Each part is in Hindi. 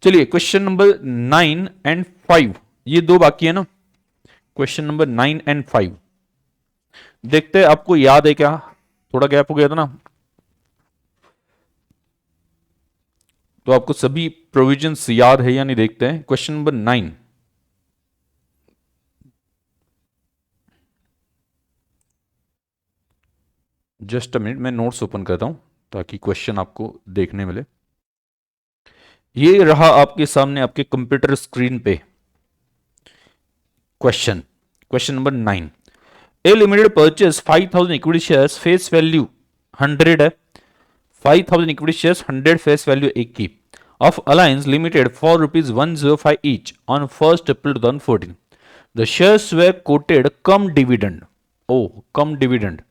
चलिए क्वेश्चन नंबर 9 एंड 5, ये दो बाकी है ना। क्वेश्चन नंबर 9 एंड 5 देखते हैं, आपको याद है क्या? थोड़ा गैप हो गया था ना, तो आपको सभी प्रोविजंस याद है या नहीं, देखते हैं। Question number 9, just a minute, मैं नोट्स ओपन करता हूं ताकि क्वेश्चन आपको देखने मिले। ये रहा आपके सामने आपके कंप्यूटर स्क्रीन पे question. Question number 9, A limited purchase 5000 equity shares, face value 100 है। 5000 इक्विटी शेयर्स 100 फेस वैल्यू एक की of Alliance Limited for ₹105 each on 1 April 2014। The shares were quoted cum dividend. ओ, कम डिविडेंड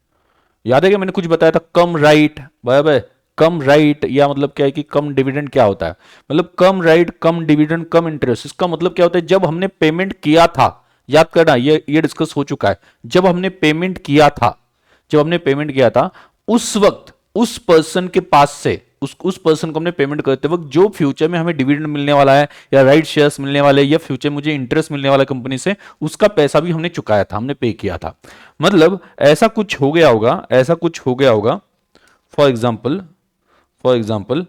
याद है क्या? मैंने कुछ बताया था, कम राइट। बराबर, कम राइट या मतलब क्या है कि कम डिविडेंड क्या होता है? मतलब कम राइट, कम डिविडेंड, कम इंटरेस्ट। इसका मतलब क्या होता है? जब हमने पेमेंट किया था, याद करना, ये डिस्कस हो चुका है। जब हमने पेमेंट किया था, जब हमने पेमेंट किया था, उस वक्त उस पर्सन के पास से उस पर्सन को हमने पेमेंट करते वक्त जो फ्यूचर में हमें डिविडेंड मिलने वाला है या राइट शेयर्स मिलने वाले या फ्यूचर मुझे इंटरेस्ट मिलने वाला कंपनी से, उसका पैसा भी हमने चुकाया था, हमने पे किया था। मतलब ऐसा कुछ हो गया होगा, ऐसा कुछ हो गया होगा। फॉर एग्जाम्पल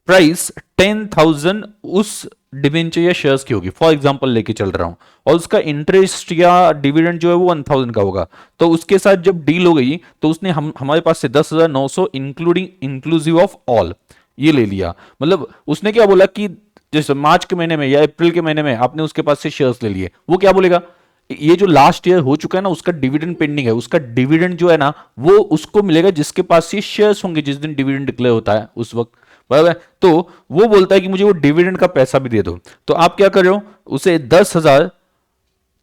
प्राइस 10,000 उस डिवेंचर या शेयर्स की होगी, फॉर एग्जांपल लेके चल रहा हूं, और उसका इंटरेस्ट या डिविडेंड जो है वो 1000 का होगा। तो उसके साथ जब डील हो गई तो उसने हमारे पास से 10,900 इंक्लूसिव ऑफ ऑल ये ले लिया। मतलब उसने क्या बोला कि जैसे मार्च के महीने में या अप्रैल के महीने में आपने उसके पास से शेयर्स ले लिए, वो क्या बोलेगा, ये जो लास्ट ईयर हो चुका है ना, उसका डिविडेंड पेंडिंग है, उसका डिविडेंड जो है ना वो उसको मिलेगा जिसके पास ये शेयर्स होंगे जिस दिन डिविडेंड डिक्लेयर होता है उस वक्त। बराबर, तो वो बोलता है कि मुझे वो डिविडेंड का पैसा भी दे दो। तो आप क्या कर रहे हो, उसे 10,000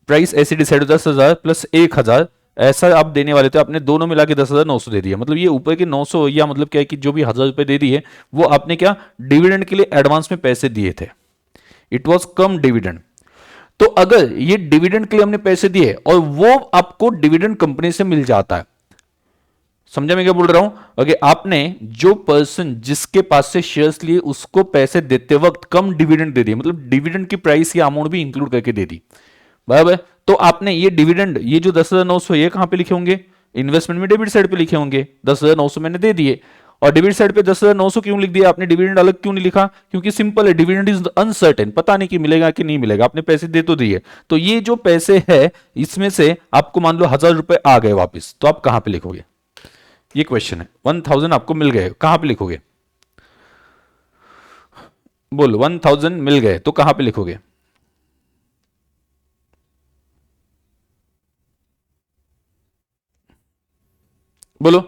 प्राइस ऐसे डिसाइड, 10,000 प्लस 1,000 ऐसा आप देने वाले थे, आपने दोनों मिला के 10,900 दे दिया। मतलब ये ऊपर के 900 या मतलब क्या है कि जो भी 1,000 रुपए दे दिए वो आपने क्या डिविडेंड के लिए एडवांस में पैसे दिए थे। It was come dividend. तो अगर ये डिविडेंड के लिए हमने पैसे दिए और वो आपको डिविडेंड कंपनी से मिल जाता है, समझा मैं क्या बोल रहा हूं? अगर आपने जो पर्सन जिसके पास से शेयर्स लिए उसको पैसे देते वक्त कम डिविडेंड दे दिए, मतलब डिविडेंड की प्राइस या अमाउंट भी इंक्लूड करके दे दी, बराबर, तो आपने ये डिविडेंड, ये जो 10,900 ये कहां पे लिखे होंगे? इन्वेस्टमेंट में डेबिट साइड पे लिखे होंगे। 10,900 मैंने दे दिए, और डेबिट साइड पे 10,900 क्यों लिख दिया आपने? डिविडेंड अलग क्यों नहीं लिखा? क्योंकि सिंपल है, डिविडेंड इज अनसर्टेन, पता नहीं कि मिलेगा कि नहीं मिलेगा, आपने पैसे दे तो दिए। तो ये जो पैसे है इसमें से आपको मान लो 1,000 रुपए आ गए वापस, तो आप कहां पे लिखोगे? ये क्वेश्चन है। 1,000 आपको मिल गए, कहां पे लिखोगे? बोलो, 1,000 मिल गए तो कहां पे लिखोगे? बोलो।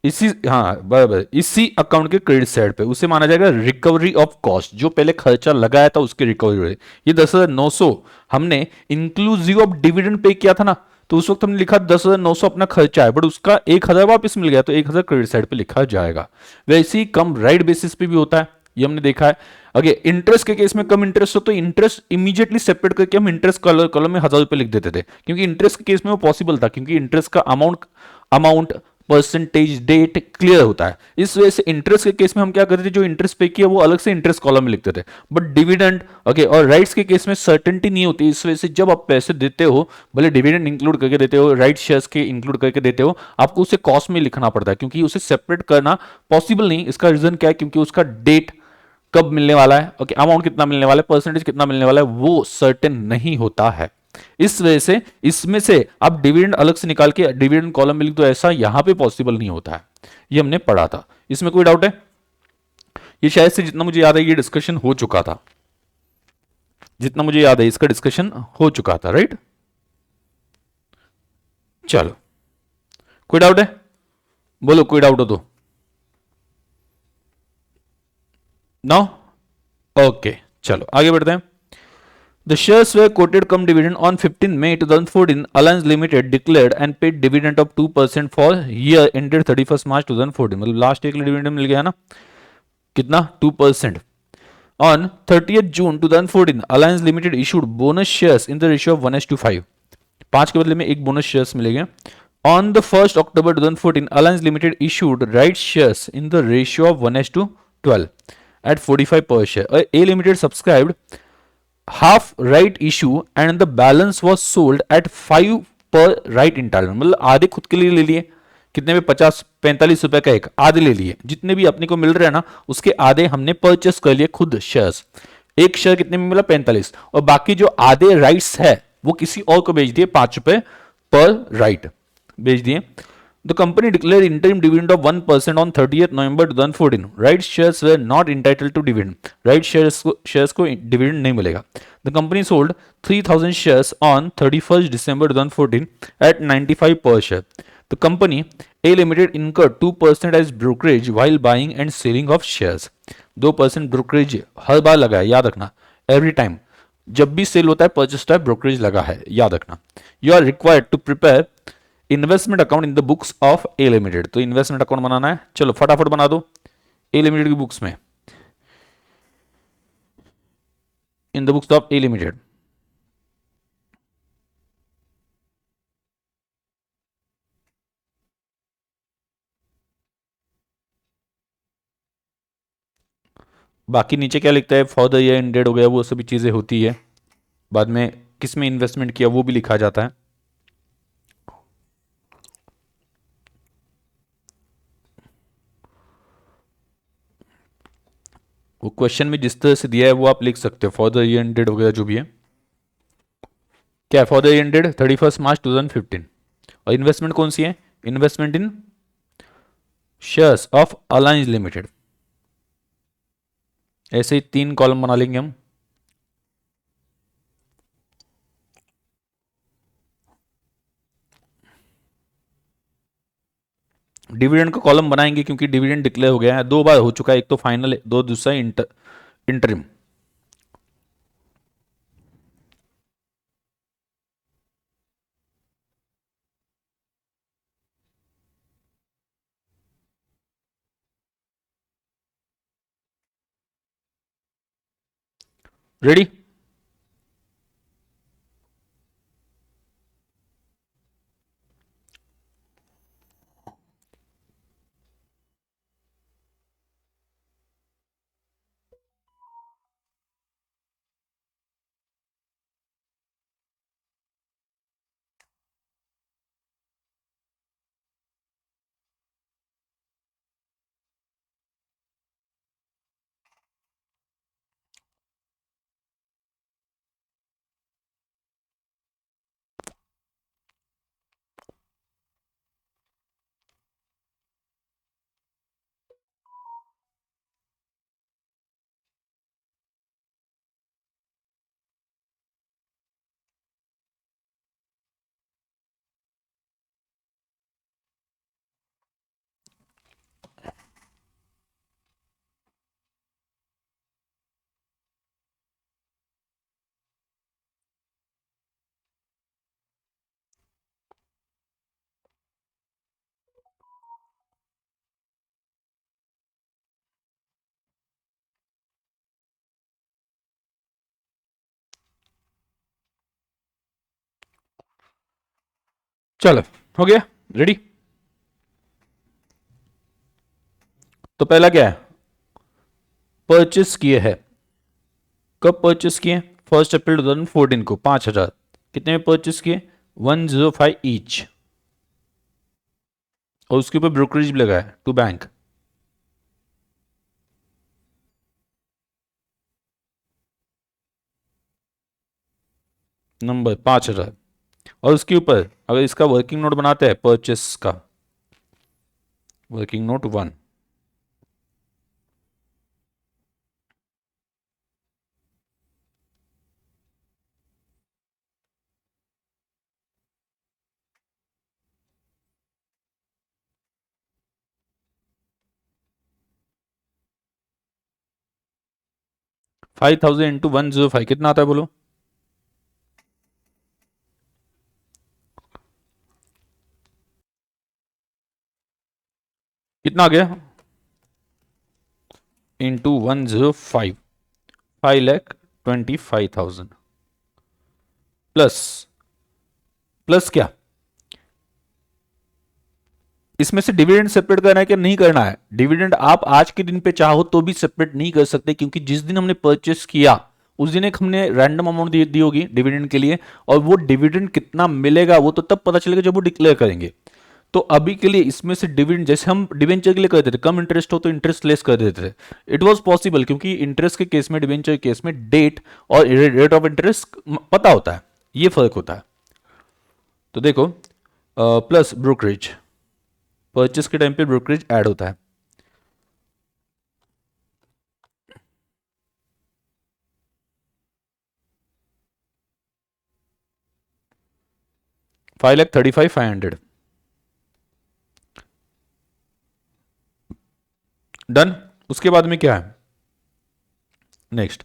इसी, हाँ बराबर, इसी अकाउंट के क्रेडिट साइड पे उसे माना जाएगा रिकवरी ऑफ कॉस्ट, जो पहले खर्चा लगाया था उसकी रिकवरी। ये 10,900 हमने इंक्लूसिव ऑफ डिविडेंड पे किया था ना, तो उस वक्त हमने लिखा 10,900 अपना खर्चा है, बट उसका 1,000 वापस मिल गया, तो 1,000 क्रेडिट साइड पे लिखा जाएगा। वैसे ही कम राइट बेसिस पे भी होता है, ये हमने देखा है। अगर इंटरेस्ट के केस में कम इंटरेस्ट हो तो इंटरेस्ट इमीडिएटली सेपरेट करके हम इंटरेस्ट कॉलम में 1,000 रुपए लिख देते थे, क्योंकि इंटरेस्ट के केस में वो पॉसिबल था, क्योंकि इंटरेस्ट का अमाउंट परसेंटेज डेट क्लियर होता है। इस वजह से इंटरेस्ट के केस में हम क्या करते थे, जो इंटरेस्ट पे किया वो अलग से इंटरेस्ट कॉलम में लिखते थे। बट डिविडेंड ओके और राइट्स के केस में सर्टेनिटी नहीं होती, इस वजह से जब आप पैसे देते हो, भले डिविडेंड इंक्लूड करके देते हो, राइट शेयर्स के इंक्लूड करके देते हो, आपको उसे कॉस्ट में लिखना पड़ता है, क्योंकि उसे सेपरेट करना पॉसिबल नहीं। इसका रीजन क्या है? क्योंकि उसका डेट कब मिलने वाला है, ओके, अमाउंट कितना मिलने वाला है, परसेंटेज कितना मिलने वाला है, वो सर्टेन नहीं होता है। इस वजह से इसमें से आप डिविडेंड अलग से निकाल के डिविडेंड कॉलम में लिख दो, ऐसा यहां पे पॉसिबल नहीं होता है। ये हमने पढ़ा था, इसमें कोई डाउट है? ये शायद से जितना मुझे याद है ये डिस्कशन हो चुका था, जितना मुझे याद है इसका डिस्कशन हो चुका था, राइट? चलो, कोई डाउट है? बोलो, कोई डाउट हो तो। नो? ओके, चलो आगे बढ़ते हैं। The shares were quoted cum dividend on 15 May 2014. Alliance Limited declared and paid dividend of 2% for year ended 31st March 2014. मतलब लास्ट ईयर के लिए डिविडेंड मिल गया ना, कितना? 2%. On 30th June 2014, Alliance Limited issued bonus shares in the ratio of 1:5. 5 के बदले में एक बोनस शेयर्स मिलेंगे। On the 1st October 2014, Alliance Limited issued right shares in the ratio of 1:12. at 45 per share. A Limited subscribed half right issue and the balance was sold at 5 पर राइट इंटरवल, मतलब आधे खुद के लिए ले लिए, कितने में 50-45 रुपए का एक आधे ले लिए, जितने भी अपने को मिल रहे हैं ना उसके आधे हमने परचेस कर लिए खुद शेयर्स। एक शेयर कितने में मिला 45, और बाकी जो आधे राइट्स है वो किसी और को बेच दिए 5 रुपए पर राइट बेच दिए। The company declared interim dividend of 1% on 30th November 2014. Right shares were not entitled to dividend. Right shares को dividend नहीं मिलेगा। The company sold 3,000 shares on 31st December 2014 at 95 per share. The company A Limited incurred 2% as brokerage while buying and selling of shares. 2% brokerage हर बार लगा है, याद रखना, every time जब भी सेल होता है परचेस होता है ब्रोकरेज लगा है, याद रखना। You are required to prepare investment account in the books of A Limited. तो इन्वेस्टमेंट अकाउंट बनाना है, चलो फटाफट बना दो ए लिमिटेड की बुक्स में, इन the books of A limited. बाकी नीचे क्या लिखता है, फॉर द ईयर एंडेड हो गया, वो सभी चीजें होती है। बाद में किस में इन्वेस्टमेंट किया वो भी लिखा जाता है। वो क्वेश्चन में जिस तरह से दिया है वो आप लिख सकते हो, फॉर द ईयर एंडेड वगैरह जो भी है। क्या है फॉर द ईयर एंडेड 31 मार्च 2015। और इन्वेस्टमेंट कौन सी है, investment in shares of Alliance limited. ऐसे ही 3 कॉलम बना लेंगे हम। डिविडेंड का कॉलम बनाएंगे क्योंकि डिविडेंड डिक्लेयर हो गया है, 2 बार हो चुका है, एक तो फाइनल, दो दूसरा इंटरिम। रेडी, चलो हो गया रेडी। तो पहला क्या है, परचेस किए है, कब परचेस किए, 1 अप्रैल 2014 को 5,000, कितने में परचेस किए 105 ईच, और उसके ऊपर ब्रोकरेज भी लगा है टू बैंक, नंबर 5,000। और उसके ऊपर अगर इसका वर्किंग नोट बनाते हैं परचेस का, वर्किंग नोट 1, $5,000 × 105 कितना आता है बोलो, कितना आ गया, इंटू 105, 5,25,000 प्लस, प्लस क्या इसमें से डिविडेंड सेपरेट करना है कि नहीं करना है? डिविडेंड आप आज के दिन पे चाहो तो भी सेपरेट नहीं कर सकते, क्योंकि जिस दिन हमने परचेस किया उस दिन एक हमने रैंडम अमाउंट दी होगी डिविडेंड के लिए, और वो डिविडेंड कितना मिलेगा वो तो तब पता चलेगा जब वो डिक्लेयर करेंगे। तो अभी के लिए इसमें से डिविडेंड, जैसे हम डिवेंचर के लिए करते थे, कम इंटरेस्ट हो तो इंटरेस्ट लेस कर देते थे, इट वाज पॉसिबल, क्योंकि इंटरेस्ट के केस में, डिवेंचर के केस में डेट और रेट ऑफ इंटरेस्ट पता होता है, ये फर्क होता है। तो देखो, प्लस ब्रोकरेज, परचेस के टाइम पे ब्रोकरेज ऐड होता है। ₹5,35,500 डन। उसके बाद में क्या है next?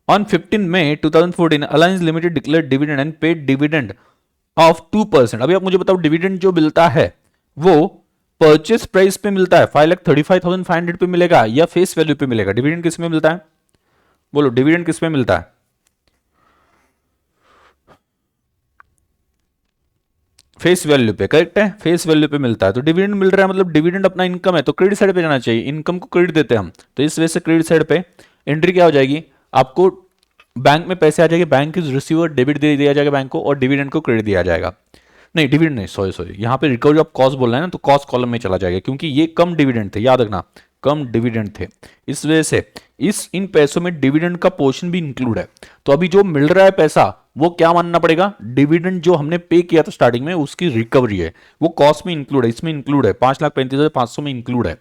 On 15 May 2014 Alliance Limited declare dividend and paid dividend of 2%। अभी आप मुझे बताओ, डिविडेंड जो मिलता है वो परचेस प्राइस पे मिलता है, 5,35,500 पे मिलेगा, या फेस वैल्यू पे मिलेगा? डिविडेंड किस में मिलता है? बोलो, डिविडेंड किस में मिलता है? फेस वैल्यू पे, करेक्ट है, फेस वैल्यू पे मिलता है। तो डिविडेंड मिल रहा है, मतलब डिविडेंड अपना इनकम है, तो क्रेडिट साइड पे जाना चाहिए, इनकम को क्रेडिट देते हैं हम, तो इस वजह से क्रेडिट साइड पे एंट्री क्या हो जाएगी? आपको बैंक में पैसे आ जाएंगे, बैंक इज रिसीवर, डेबिट दे दिया जाएगा बैंक को, और डिविडेंड को क्रेडिट दिया जाएगा। नहीं, डिविडेंड नहीं, सॉरी सॉरी, यहाँ पे रिकवरी ऑफ कॉस्ट बोल रहा है ना, तो कॉस्ट कॉलम में चला जाएगा, क्योंकि ये कम डिविडेंड थे, याद रखना, कम डिविडेंड थे, इस वजह से इन पैसों में डिविडेंड का पोर्शन भी इंक्लूड है। तो अभी जो मिल रहा है पैसा, वो क्या मानना पड़ेगा? डिविडेंड जो हमने पे किया था स्टार्टिंग में, उसकी रिकवरी है, वो कॉस्ट में इंक्लूड है, इसमें इंक्लूड है, 5,35,500 में इंक्लूड है,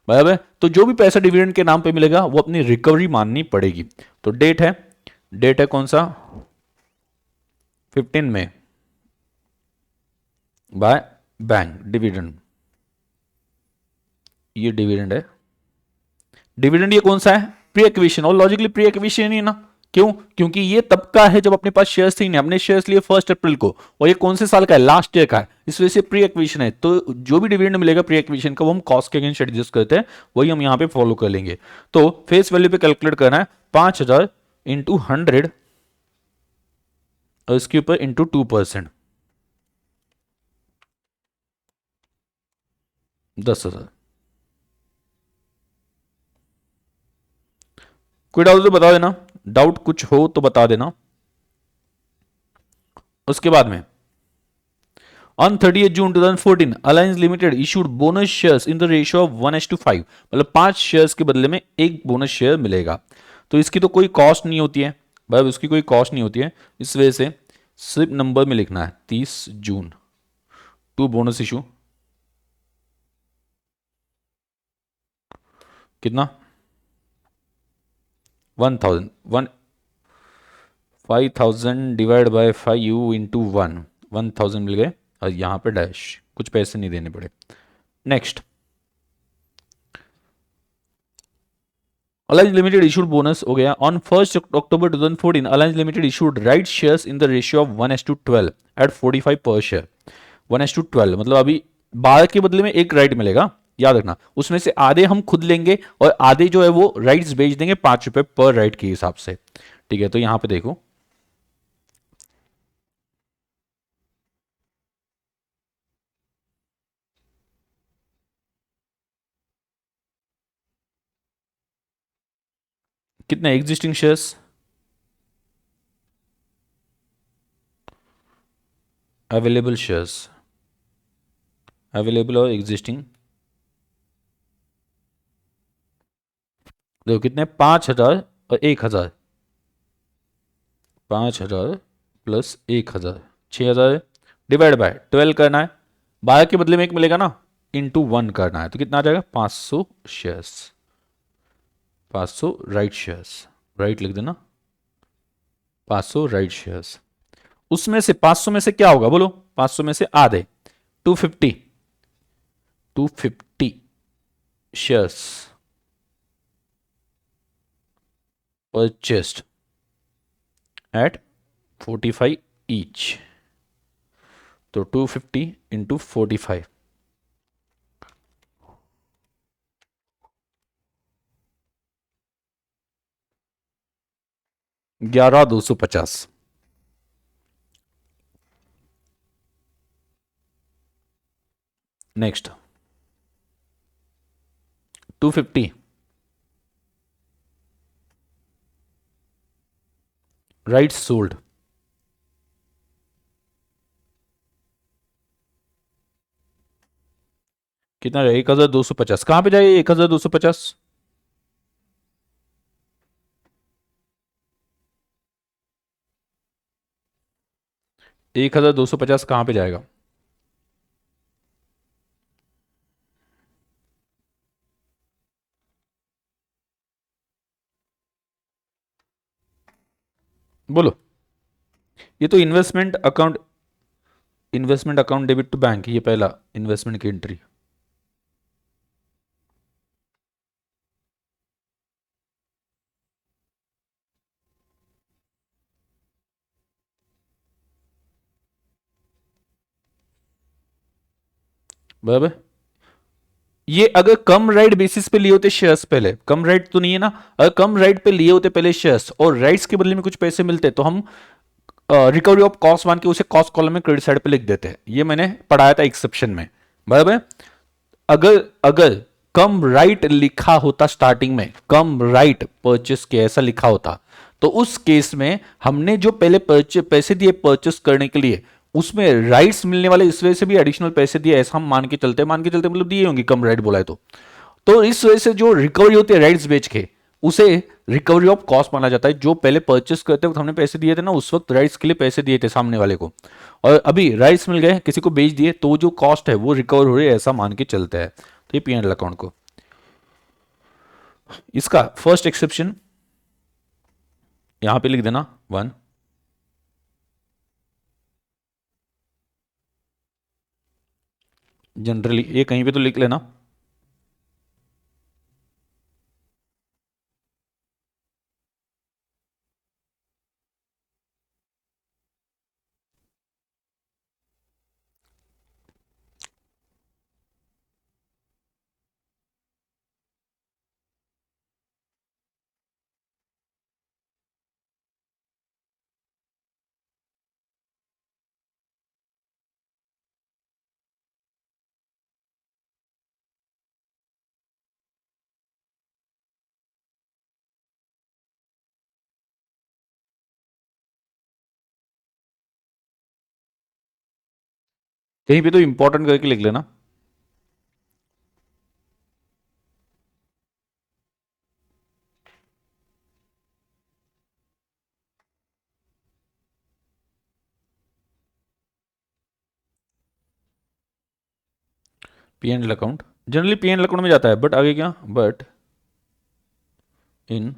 बराबर। तो जो भी पैसा डिविडेंड के नाम पे मिलेगा वो अपनी रिकवरी माननी पड़ेगी। तो डेट है कौन सा? 15 में बाय बैंक डिविडेंड, ये डिविडेंड है। डिविडेंड ये कौन सा है? प्री एक्विजिशन, और लॉजिकली प्री एक्विजिशन ही ना, क्यों? क्योंकि ये तब का है जब अपने पास शेयर्स थे ही नहीं, हमने शेयर्स लिए 1 अप्रैल को, और ये कौन से साल का है? लास्ट ईयर का है, इस वजह से प्री एक्विजिशन है। तो जो भी डिविडेंड मिलेगा प्री एक्विजिशन का, वो हम कॉस्ट के अगेंस्ट एडजस्ट करते हैं, वही हम यहाँ पे फॉलो कर लेंगे। तो फेस वैल्यू पे कैलकुलेट करना है, 5,000 इंटू 100, और इसके ऊपर इंटू 2%, 10,000। कोई डाउट तो बता देना, डाउट कुछ हो तो बता देना। उसके बाद में on 30 June 2014 Alliance Limited issued bonus shares in the ratio of 1:5, मतलब 5 शेयर्स के बदले में एक बोनस शेयर मिलेगा। तो इसकी तो कोई कॉस्ट नहीं होती है भाई, उसकी कोई कॉस्ट नहीं होती है, इस वजह से सिर्फ नंबर में लिखना है 30 जून टू बोनस इशू। कितना? 1,000, 5,000 डिवाइड बाय 5 इंटू 1,000 मिल गए, और यहाँ पे डैश, कुछ पैसे नहीं देने पड़े। Next, Alliance Limited issued bonus हो गया। On 1 October 2014 Alliance Limited issued right shares in the ratio of 1:12 at 45 per share. 1:12 मतलब अभी 12 के बदले में एक राइट मिलेगा, याद रखना, उसमें से आधे हम खुद लेंगे और आधे जो है वो राइट्स बेच देंगे ₹5 पर राइट के हिसाब से। ठीक है, तो यहां पे देखो, कितने existing shares available, shares available और एग्जिस्टिंग, देखो कितने, 5,000 और 1,000, 5,000 प्लस 1,000, 6,000, डिवाइड बाय 12 करना है, 12 के बदले में एक मिलेगा ना, इंटू 1 करना है, तो कितना आ जाएगा? 500 शेयर्स, 500 राइट शेयर्स, राइट लिख देना, 500 राइट शेयर्स। उसमें से 500 में से क्या होगा बोलो? 500 में से आधे, 250, 250 शेयर्स परचेस्ड एट 45 ईच, तो 250 इंटू 45, 11,250। Next, 250 rights sold. कितना जाएगा? 1250। कहां पे जाएगा 1250? 1250 कहां पे जाएगा? बोलो। ये तो investment account debit to bank, ये पहला इन्वेस्टमेंट की एंट्री। बराबर। ये अगर कम राइट बेसिस पे लिए होते शेयर्स, पहले कम राइट तो नहीं है ना, अगर कम राइट पे लिए होते पहले शेयर्स और राइट्स के बदले में कुछ पैसे मिलते तो हम रिकवरी ऑफ कॉस्ट मान के उसे कॉस्ट कॉलम में क्रेडिट साइड पे लिख देते हैं। ये मैंने पढ़ाया था एक्सेप्शन में। बराबर। अगर अगर कम राइट लिखा होता स्टार्टिंग में, कम राइट परचेस के ऐसा लिखा होता, तो उस केस में हमने जो पहले पैसे दिए परचेस करने के लिए, उसमें राइट्स मिलने वाले इस वजह से भी एडिशनल पैसे दिए, ऐसा हम मान के चलते मतलब दिए होंगे, कम राइट बोला है तो इस वजह से जो रिकवरी होती है राइट्स बेच के, उसे रिकवरी ऑफ कॉस्ट माना जाता है। जो पहले परचेस करते वक्त हमने पैसे दिए थे ना, उस वक्त राइट्स के लिए पैसे दिए थे सामने वाले को, और अभी राइट्स मिल गए किसी को बेच दिए, तो जो कॉस्ट है वो रिकवर हो रही है, ऐसा मान के चलता है। तो ये पी एंड एल अकाउंट को, इसका फर्स्ट एक्सेप्शन यहां पे लिख देना 1। जनरली ये कहीं पे तो लिख लेना। कहीं पे तो इंपॉर्टेंट करके लिख लेना। P and L account generally P and L account में जाता है, बट आगे क्या, बट इन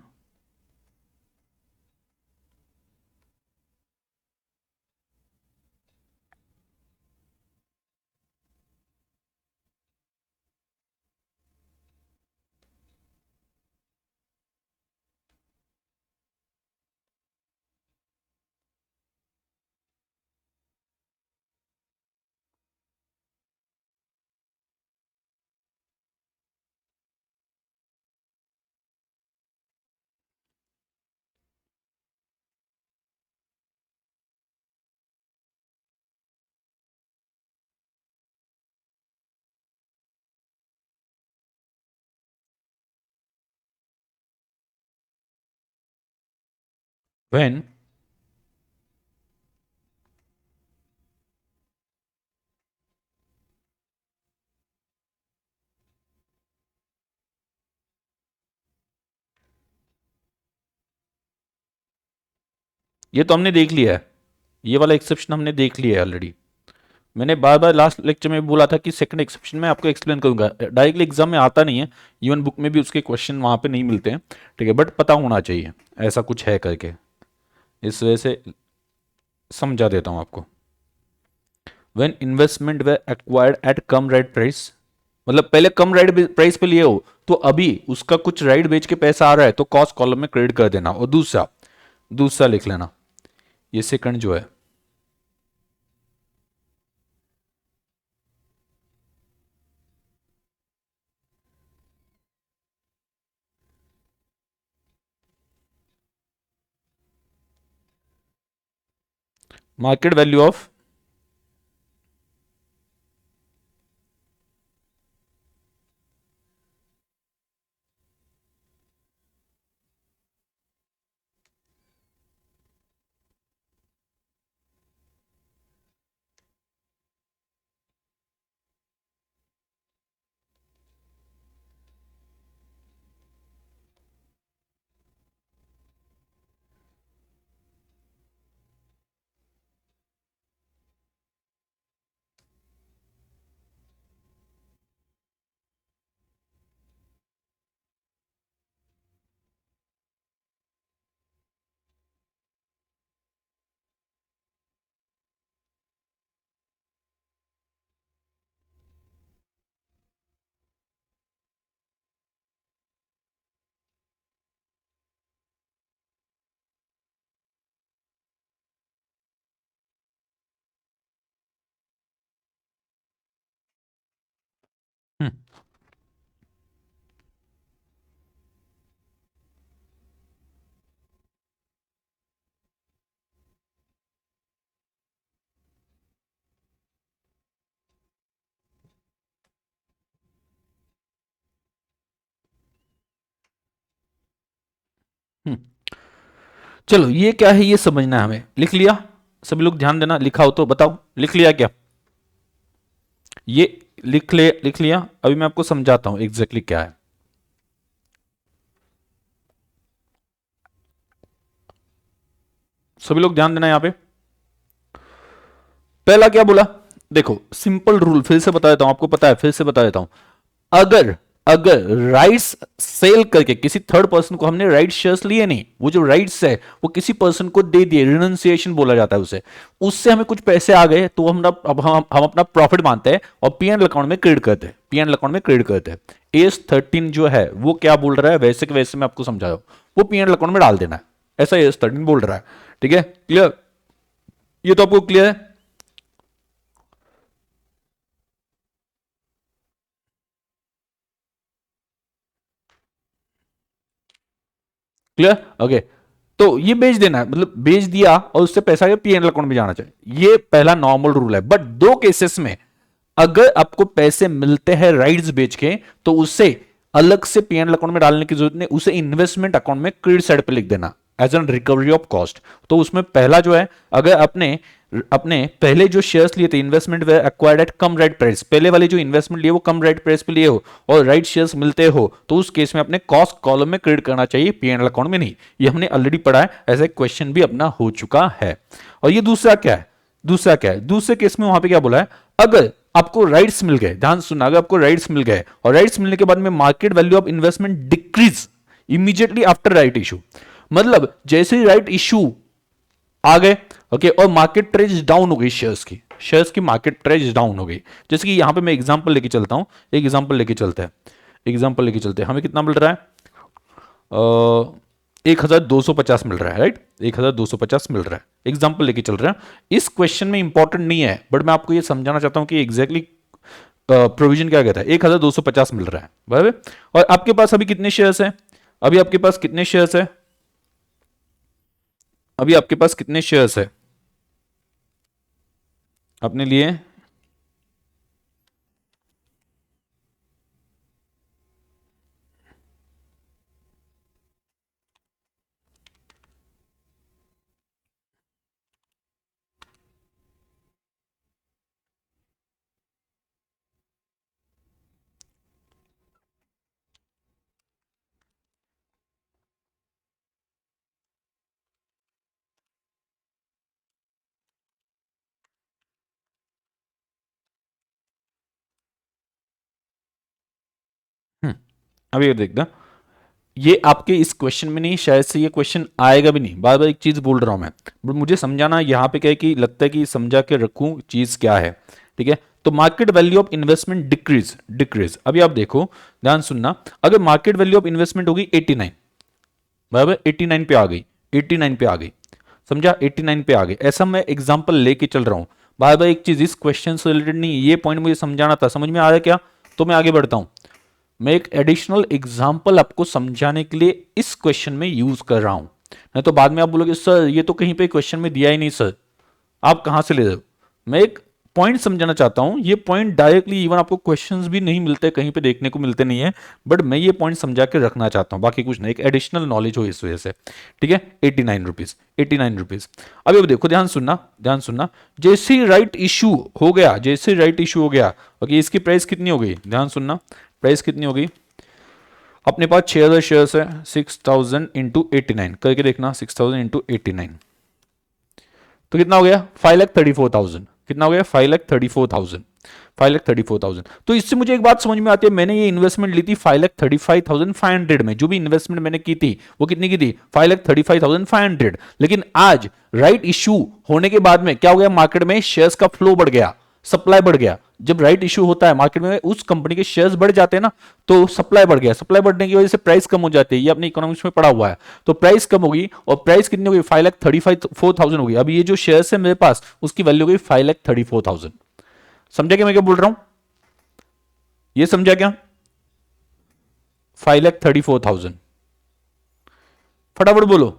व्हेन ये तो हमने देख लिया है, ये वाला एक्सेप्शन हमने देख लिया है ऑलरेडी। मैंने बार बार लास्ट लेक्चर में बोला था कि सेकंड एक्सेप्शन में आपको एक्सप्लेन करूंगा, डायरेक्टली एग्जाम में आता नहीं है, इवन बुक में भी उसके क्वेश्चन वहां पे नहीं मिलते हैं, ठीक है, बट पता होना चाहिए ऐसा कुछ है करके, इस वजह से समझा देता हूं आपको। When investment were acquired at cum right price, मतलब पहले कम राइट प्राइस पे लिए हो तो अभी उसका कुछ राइट बेच के पैसा आ रहा है तो कॉस्ट कॉलम में क्रेडिट कर देना, और दूसरा दूसरा लिख लेना, ये सेकंड जो है, मार्केट वैल्यू ऑफ हम्म। हम्म। चलो ये क्या है ये समझना है हमें। लिख लिया? सभी लोग ध्यान देना, लिखा हो तो बताओ, लिख लिया क्या? ये लिख लिया? अभी मैं आपको समझाता हूं एग्जैक्टली क्या है। सभी लोग ध्यान देना यहां पे। पहला क्या बोला? देखो सिंपल रूल फिर से बता देता हूं, आपको पता है, फिर से बता देता हूं। अगर अगर राइट्स सेल करके किसी थर्ड पर्सन को, हमने राइट शेयर्स लिए नहीं, वो जो राइट्स है वो किसी पर्सन को दे दिए, रिनंसिएशन बोला जाता है उसे, उससे हमें कुछ पैसे आ गए तो अब हम अपना प्रॉफिट मानते हैं और पीएनएल अकाउंट में क्रेडिट करते हैं, पीएनएल अकाउंट में क्रेडिट करते हैं। एस 13 जो है वो क्या बोल रहा है, वैसे के वैसे मैं आपको समझा रहा हूं, वो पीएनएल अकाउंट में डाल देना है, ऐसा एस 13 बोल रहा है। ठीक है, क्लियर? ये तो आपको क्लियर है? क्लियर? ओके। तो ये बेच देना है, मतलब बेच दिया और उससे पैसा पीएनएल अकाउंट में जाना चाहिए, ये पहला नॉर्मल रूल है। बट दो केसेस में अगर आपको पैसे मिलते हैं राइट्स बेच के, तो उसे अलग से पीएनएल अकाउंट में डालने की जरूरत नहीं, उसे इन्वेस्टमेंट अकाउंट में क्रेडिट साइड पे लिख देना as an recovery of cost. तो उसमें पहला जो है, अगर अपने अपने पहले जो शेयर्स लिए थे, investment were acquired at cum right price, पहले वाले जो इन्वेस्टमेंट लिए वो कम राइट प्राइस पे लिए हो और राइट शेयर्स मिलते हो, तो उस केस में अपने कॉस्ट कॉलम में क्रेडिट करना चाहिए, पीएनएल अकाउंट में नहीं। ये हमने ऑलरेडी पढ़ा है, ऐसा एक क्वेश्चन भी अपना हो चुका है। और ये दूसरा क्या है, दूसरा क्या है, दूसरे केस में वहां पे क्या बोला है, अगर आपको राइट्स मिल गए, ध्यान सुनना, अगर आपको राइट्स मिल गए और राइट्स मिलने के बाद में market value of investment decrease immediately after right issue, मतलब जैसे ही राइट इशू आ गए, ओके, और मार्केट ट्रेज डाउन हो गई, शेयर्स की मार्केट ट्रेज डाउन हो गई। जैसे कि यहां पे मैं एग्जांपल लेके चलता हूं, एक एग्जांपल लेके चलते हैं, एग्जांपल लेके चलते हैं, हमें कितना मिल रहा है, 1250 मिल रहा है, राइट, 1250 मिल रहा है, एग्जांपल लेके चल रहे हैं। इस क्वेश्चन में इंपॉर्टेंट नहीं है, बट मैं आपको ये समझाना चाहता हूं कि एग्जैक्टली प्रोविजन क्या कहता है। 1250 मिल रहा है, बराबर, और आपके पास अभी कितने शेयर्स हैं, अभी आपके पास कितने शेयर्स है, अभी आपके पास कितने शेयर्स है अपने लिए? अभी ये देखना, ये आपके इस क्वेश्चन में नहीं, शायद से ये क्वेश्चन आएगा भी नहीं, बार बार एक चीज बोल रहा हूं मैं, बट मुझे समझाना यहाँ पे क्या है कि लगता है कि समझा के रखूं चीज क्या है। ठीक है, तो market value of investment decrease, decrease, अभी आप देखो, ध्यान सुनना, अगर मार्केट वैल्यू ऑफ इन्वेस्टमेंट होगी 89, बराबर, 89 पे आ गई, 89 पे आ गई, समझा, 89 पे आ गई, ऐसा मैं एग्जांपल लेके चल रहा हूं। बार बार एक चीज इस क्वेश्चन से रिलेटेड नहीं, ये पॉइंट मुझे समझाना था, समझ में आ रहा है क्या? तो मैं आगे बढ़ता हूं, मैं एक एडिशनल एग्जाम्पल आपको समझाने के लिए इस क्वेश्चन में यूज कर रहा हूं, नहीं तो बाद में आप बोलोगे सर ये तो कहीं पे क्वेश्चन में दिया ही नहीं सर, आप कहां से ले रहे हो। मैं एक पॉइंट समझाना चाहता हूं, ये पॉइंट डायरेक्टली इवन आपको क्वेश्चंस भी नहीं मिलते, कहीं पे देखने को मिलते नहीं है, बट मैं ये पॉइंट समझा के रखना चाहता हूं, बाकी कुछ नहीं, एक एडिशनल नॉलेज हो इस वजह से। ठीक है, 89 रुपीज, 89 रुपीज। अब देखो, ध्यान सुनना, ध्यान सुनना, जैसे ही राइट इशू हो गया, जैसे राइट इशू हो गया, ओके, इसकी प्राइस कितनी हो गई, ध्यान सुनना, प्राइस कितनी हो गई, अपने पास 6000 शेयर्स है, 6000 इंटू 89 करके देखना, 6000 इंटू 89 तो कितना हो गया, 5,34,000, कितना हो गया, 5,34,000, 5,34,000। तो इससे मुझे एक बात समझ में आती है, मैंने ये इन्वेस्टमेंट ली थी 5,35,500 में, जो भी इन्वेस्टमेंट मैंने की थी वो कितनी की थी, 5,35,500, लेकिन आज राइट इशू होने के बाद में क्या हो गया, मार्केट में शेयर्स का फ्लो बढ़ गया, सप्लाई बढ़ गया। जब राइट इशू होता है मार्केट में, उस कंपनी के शेयर्स बढ़ जाते हैं ना, तो सप्लाई बढ़ गया, सप्लाई बढ़ने की वजह से प्राइस कम हो जाती है, ये अपने इकोनॉमिक्स में पड़ा हुआ है। तो प्राइस कम होगी और प्राइस कितनी होगी, 5,34,000 होगी। अभी ये जो शेयर्स है मेरे पास, उसकी वैल्यू होगी 5,34,000। समझे कि मैं क्या बोल रहा हूं? ये समझा क्या? 5,34,000। फटाफट बोलो,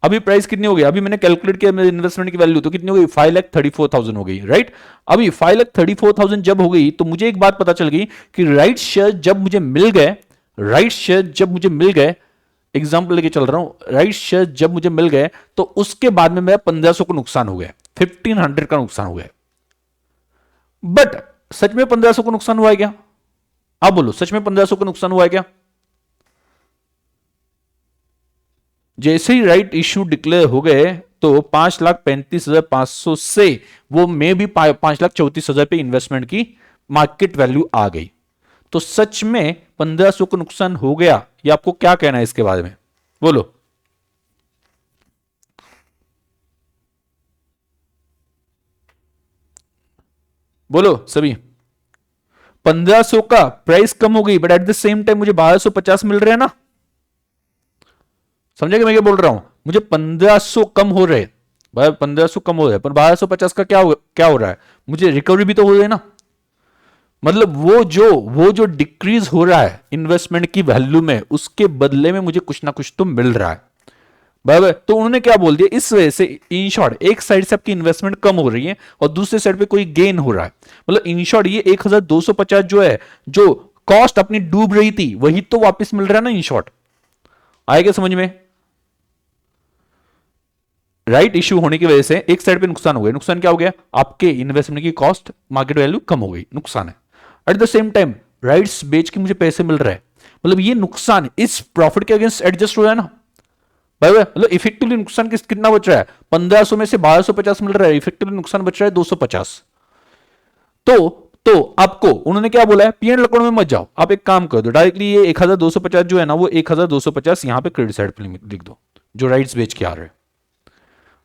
अभी प्राइस कितनी हो गई? अभी मैंने कैलकुलेट किया मेरे इन्वेस्टमेंट की वैल्यू, तो कितनी हो गई? 5,34,000 हो गई, राइट? अभी 5,34,000 जब हो गई तो मुझे एक बात पता चल गई कि राइट शेयर जब मुझे मिल गए, राइट शेयर जब मुझे मिल गए, एग्जाम्पल लेके चल रहा हूं, राइट शेयर जब मुझे मिल गए तो उसके बाद में मेरा 1,500 का नुकसान हो गया, 1,500 का नुकसान हो गया। बट सच में 1,500 का नुकसान हुआ है क्या? आप बोलो, सच में 1,500 का नुकसान हुआ है क्या? जैसे ही राइट इश्यू डिक्लेयर हो गए तो 5,35,500 से वो में भी 5,34,000 पे इन्वेस्टमेंट की मार्केट वैल्यू आ गई। तो सच में 1,500 का नुकसान हो गया, ये आपको क्या कहना है इसके बारे में? बोलो। बोलो सभी। 1,500 का प्राइस कम हो गई, but at the same time मुझे 1,250 मिल रहे हैं ना। समझे कि मैं क्या बोल रहा हूं? मुझे 1,500 कम हो रहे, 1,500 कम हो रहे, पर 1,250 का क्या हो रहा है? मुझे रिकवरी भी तो हो रही है ना। मतलब वो जो डिक्रीज हो रहा है इन्वेस्टमेंट की वैल्यू में, उसके बदले में मुझे कुछ ना कुछ तो मिल रहा है, बराबर? तो उन्होंने क्या बोल दिया, इस वजह से इन शॉर्ट एक साइड से आपकी इन्वेस्टमेंट कम हो रही है और दूसरे साइड पे कोई गेन हो रहा है। मतलब इन शॉर्ट ये 1,250 जो है, जो कॉस्ट अपनी डूब रही थी, वही तो वापस मिल रहा है ना, इन शॉर्ट। आएगा समझ में? राइट इश्यू होने की वजह से एक साइड पे नुकसान हो गया। नुकसान क्या हो गया? आपके इन्वेस्टमेंट की कॉस्ट, मार्केट वैल्यू कम हो गई, नुकसान है। At the same time rights बेच के मुझे पैसे मिल रहे हैं, मतलब ये नुकसान इस प्रॉफिट के अगेंस्ट एडजस्ट हो रहा है ना, बराबर? मतलब इफेक्टिवली नुकसान कितना बच रहा है? 1,500 में से 1,250 मिल रहा है, इफेक्टिवली नुकसान बच रहा है 250। तो आपको उन्होंने क्या बोला है, पीएनएल अकाउंट में मत जाओ, आप एक काम कर दो, डायरेक्टली ये 1,250 जो है ना, वो 1,250 यहां पे क्रेडिट साइड पे लिख दो, जो राइट्स बेच के आ रहे हैं।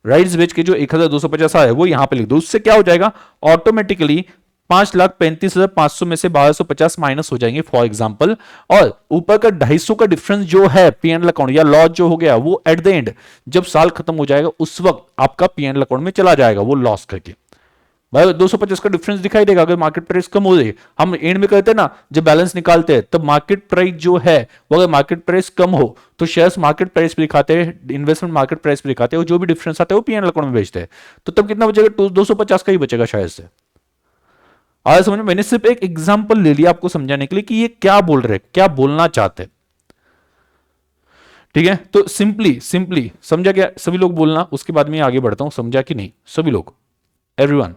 राइट्स बेच के जो 1,250 आया है वो यहां पे लिख दो। उससे क्या हो जाएगा, ऑटोमेटिकली 5,35,500 में से 1,250 माइनस हो जाएंगे फॉर एग्जांपल, और ऊपर का 250 का डिफरेंस जो है पीएनएल अकाउंट या लॉस जो हो गया, वो एट द एंड जब साल खत्म हो जाएगा उस वक्त आपका पीएनएल अकाउंट में चला जाएगा, वो लॉस करके। भाई 250 का डिफरेंस दिखाई देगा अगर मार्केट प्राइस कम हो जाए। हम एंड में कहते हैं ना, जब बैलेंस निकालते हैं तब मार्केट प्राइस जो है वो अगर मार्केट प्राइस कम हो तो शेयर्स मार्केट प्राइस पे दिखाते हैं, इन्वेस्टमेंट मार्केट प्राइस पे दिखाते हैं, और जो भी डिफरेंस आता है वो पीएनएल अकाउंट में बेचते हैं। तो तब कितना बचेगा? 250 का ही बचेगा शायद से। आज समझ में? मैंने सिर्फ एक एग्जांपल ले लिया आपको समझाने के लिए कि ये क्या बोल रहे, क्या बोलना चाहते हैं। ठीक है, तो सिंपली सिंपली समझा क्या सभी लोग? बोलना, उसके बाद में आगे बढ़ता हूं। समझा कि नहीं सभी लोग? एवरीवन?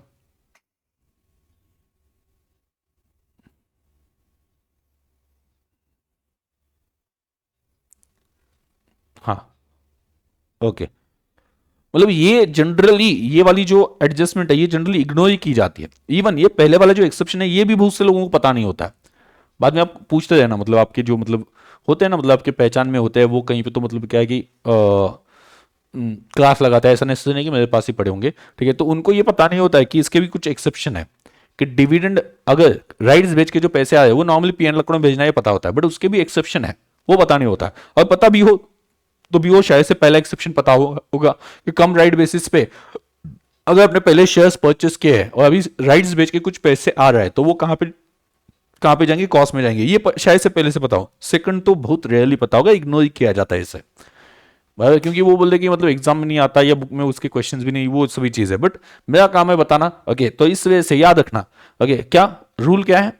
हाँ, ओके। मतलब ये जनरली, ये वाली जो एडजस्टमेंट है ये जनरली इग्नोर ही की जाती है। इवन ये पहले वाला जो एक्सेप्शन है ये भी बहुत से लोगों को पता नहीं होता है। बाद में आप पूछते रहना, मतलब आपके जो मतलब होते हैं ना, मतलब आपके पहचान में होते हैं वो कहीं पे, तो मतलब क्या है कि क्लास लगाता है, ऐसा नहीं कि मेरे पास ही पड़े होंगे, ठीक है? तो उनको ये पता नहीं होता है कि इसके भी कुछ एक्सेप्शन है, कि डिविडेंड अगर राइट्स बेच के जो पैसे आए वो नॉर्मली पीएनएल अकाउंट में भेजना, ये पता होता है, बट उसके भी एक्सेप्शन है, वो पता नहीं होता है। और पता भी हो तो भी वो शायद से पहला एक्सेप्शन पता होगा कि कम राइट बेसिस पे अगर आपने पहले शेयर्स परचेस किए हैं और अभी राइट्स बेच के कुछ पैसे आ रहा है तो वो कहां पे जाएंगे? कॉस्ट में जाएंगे। ये शायद से पहले से पता हो। सेकंड तो बहुत रेयरली पता होगा, इग्नोर किया जाता है इसे, क्योंकि वो बोलते कि मतलब एग्जाम में नहीं आता या बुक में उसके क्वेश्चंस भी नहीं, वो सभी चीज है, बट मेरा काम है बताना। ओके, तो इस वजह से याद रखना। ओके, क्या रूल क्या है?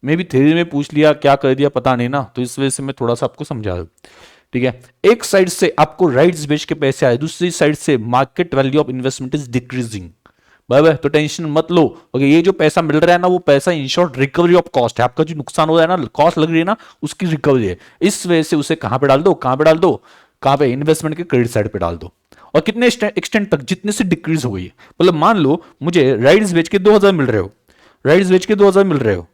मैं भी थ्योरी में पूछ लिया, क्या कर दिया पता नहीं ना, तो इस वजह से मैं थोड़ा सा आपको समझा दूं। ठीक है, एक साइड से आपको राइट्स बेच के पैसे आए, दूसरी साइड से market value of investment is decreasing, बराबर? तो टेंशन मत लो। ओके, ये जो पैसा मिल रहा है ना, वो पैसा in short recovery of cost है। आपका जो नुकसान हो रहा है ना, कॉस्ट लग रही है ना, उसकी रिकवरी है। इस वजह से उसे कहां पे डाल दो, कहां पे डाल दो, कहां पे? इन्वेस्टमेंट के क्रेडिट साइड पे डाल दो। और कितने एक्सटेंट तक? जितने से डिक्रीज हो गई है। मतलब मान लो मुझे राइट्स बेच के 2,000 मिल रहे हो, राइट्स बेच के 2,000 मिल रहे हो,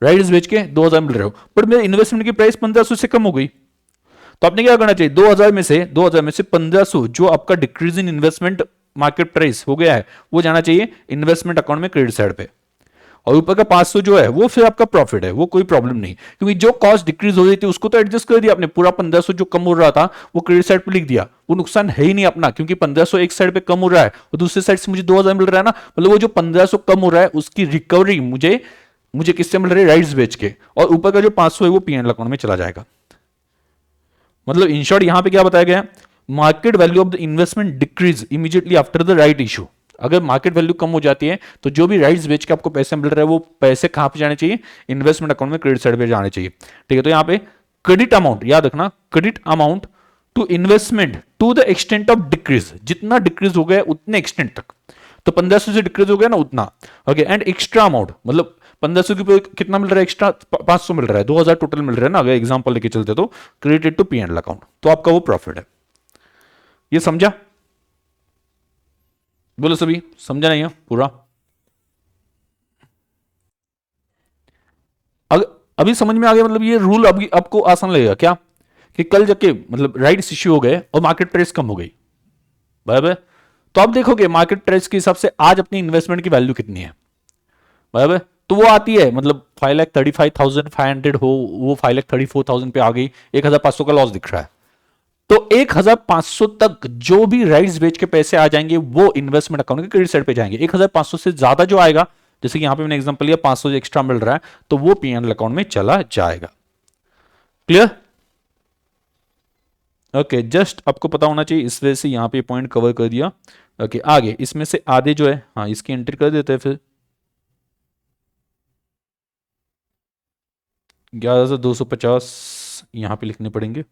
राइट्स बेच के 2,000 मिल रहे हो, बट मेरे इन्वेस्टमेंट की प्राइस 1,500 से कम हो गई, तो आपने क्या करना चाहिए? 2,000 में से 1,500 जो आपका decrease in investment market price हो गया है, वो जाना चाहिए इन्वेस्टमेंट अकाउंट में क्रेडिट साइड पे, और ऊपर का 500 जो है वो फिर आपका प्रॉफिट है, वो कोई प्रॉब्लम नहीं, क्योंकि जो कॉस्ट डिक्रीज हो रही थी उसको तो एडजस्ट कर दिया आपने। पूरा 1,500 जो कम हो रहा था वो क्रेडिट साइड पे लिख दिया, वो नुकसान है ही नहीं अपना, क्योंकि 1,500 एक साइड पे कम हो रहा है और दूसरी साइड से मुझे 2,000 मिल रहा है ना, मतलब वो जो 1,500 कम हो रहा है उसकी रिकवरी मुझे मुझे किससे मिल रहे हैं, राइट्स बेच के, और ऊपर का जो 500 है वो पीएनएल अकाउंट में चला जाएगा। मतलब इन शॉर्ट यहां पे क्या बताया गया, market value of the investment decrease immediately after the right issue. अगर मार्केट वैल्यू कम हो जाती है तो जो भी राइट्स बेच के आपको पैसे मिल रहे हैं वो पैसे कहां पे जाने चाहिए, इन्वेस्टमेंट अकाउंट में, क्रेडिट साइड पे जाने चाहिए। ठीक है, तो यहां पे क्रेडिट अमाउंट याद रखना, credit amount to investment to the extent of decrease, जितना डिक्रीज हो गया उतने एक्सटेंट तक, तो 1500 से डिक्रीज हो गया ना उतना। ओके, एंड एक्स्ट्रा अमाउंट मतलब 1500 के ऊपर कितना मिल रहा है एक्स्ट्रा, 500 मिल रहा है, 2000 टोटल मिल रहा है ना, अगर एग्जांपल लेके चलते तो क्रेडिटेड टू पीएनएल अकाउंट, तो आपका वो प्रॉफिट है। ये समझा, बोलो सभी समझा नहीं है पूरा? अभी समझ में आ गया, मतलब ये रूल अभी आपको आसान लगेगा क्या, कि कल जाके मतलब राइट्स इश्यू हो गए और मार्केट प्राइस कम हो गई, बराबर, तो आप देखोगे मार्केट प्राइस के हिसाब से आज अपनी इन्वेस्टमेंट की वैल्यू कितनी है, बराबर, तो वो आती है मतलब 5,35,500 हो, वो 5,34,000 पे आ गई, 1,500 का लॉस दिख रहा है, तो 1,500 तक जो भी राइट्स बेच के पैसे आ जाएंगे वो इन्वेस्टमेंट अकाउंट के क्रेडिट साइड पे जाएंगे। 1,500 से ज्यादा जो आएगा, जैसे कि यहां पे मैंने एग्जांपल लिया 500 एक्स्ट्रा मिल रहा है, तो वो पीएनएल अकाउंट में चला जाएगा। क्लियर? ओके, जस्ट आपको पता होना चाहिए, इस वजह से यहां पे पॉइंट कवर कर दिया। ओके, आगे इसमें से आधे जो है, हाँ इसकी एंट्री कर देते हैं फिर। 11,250 यहां पे लिखने पड़ेंगे,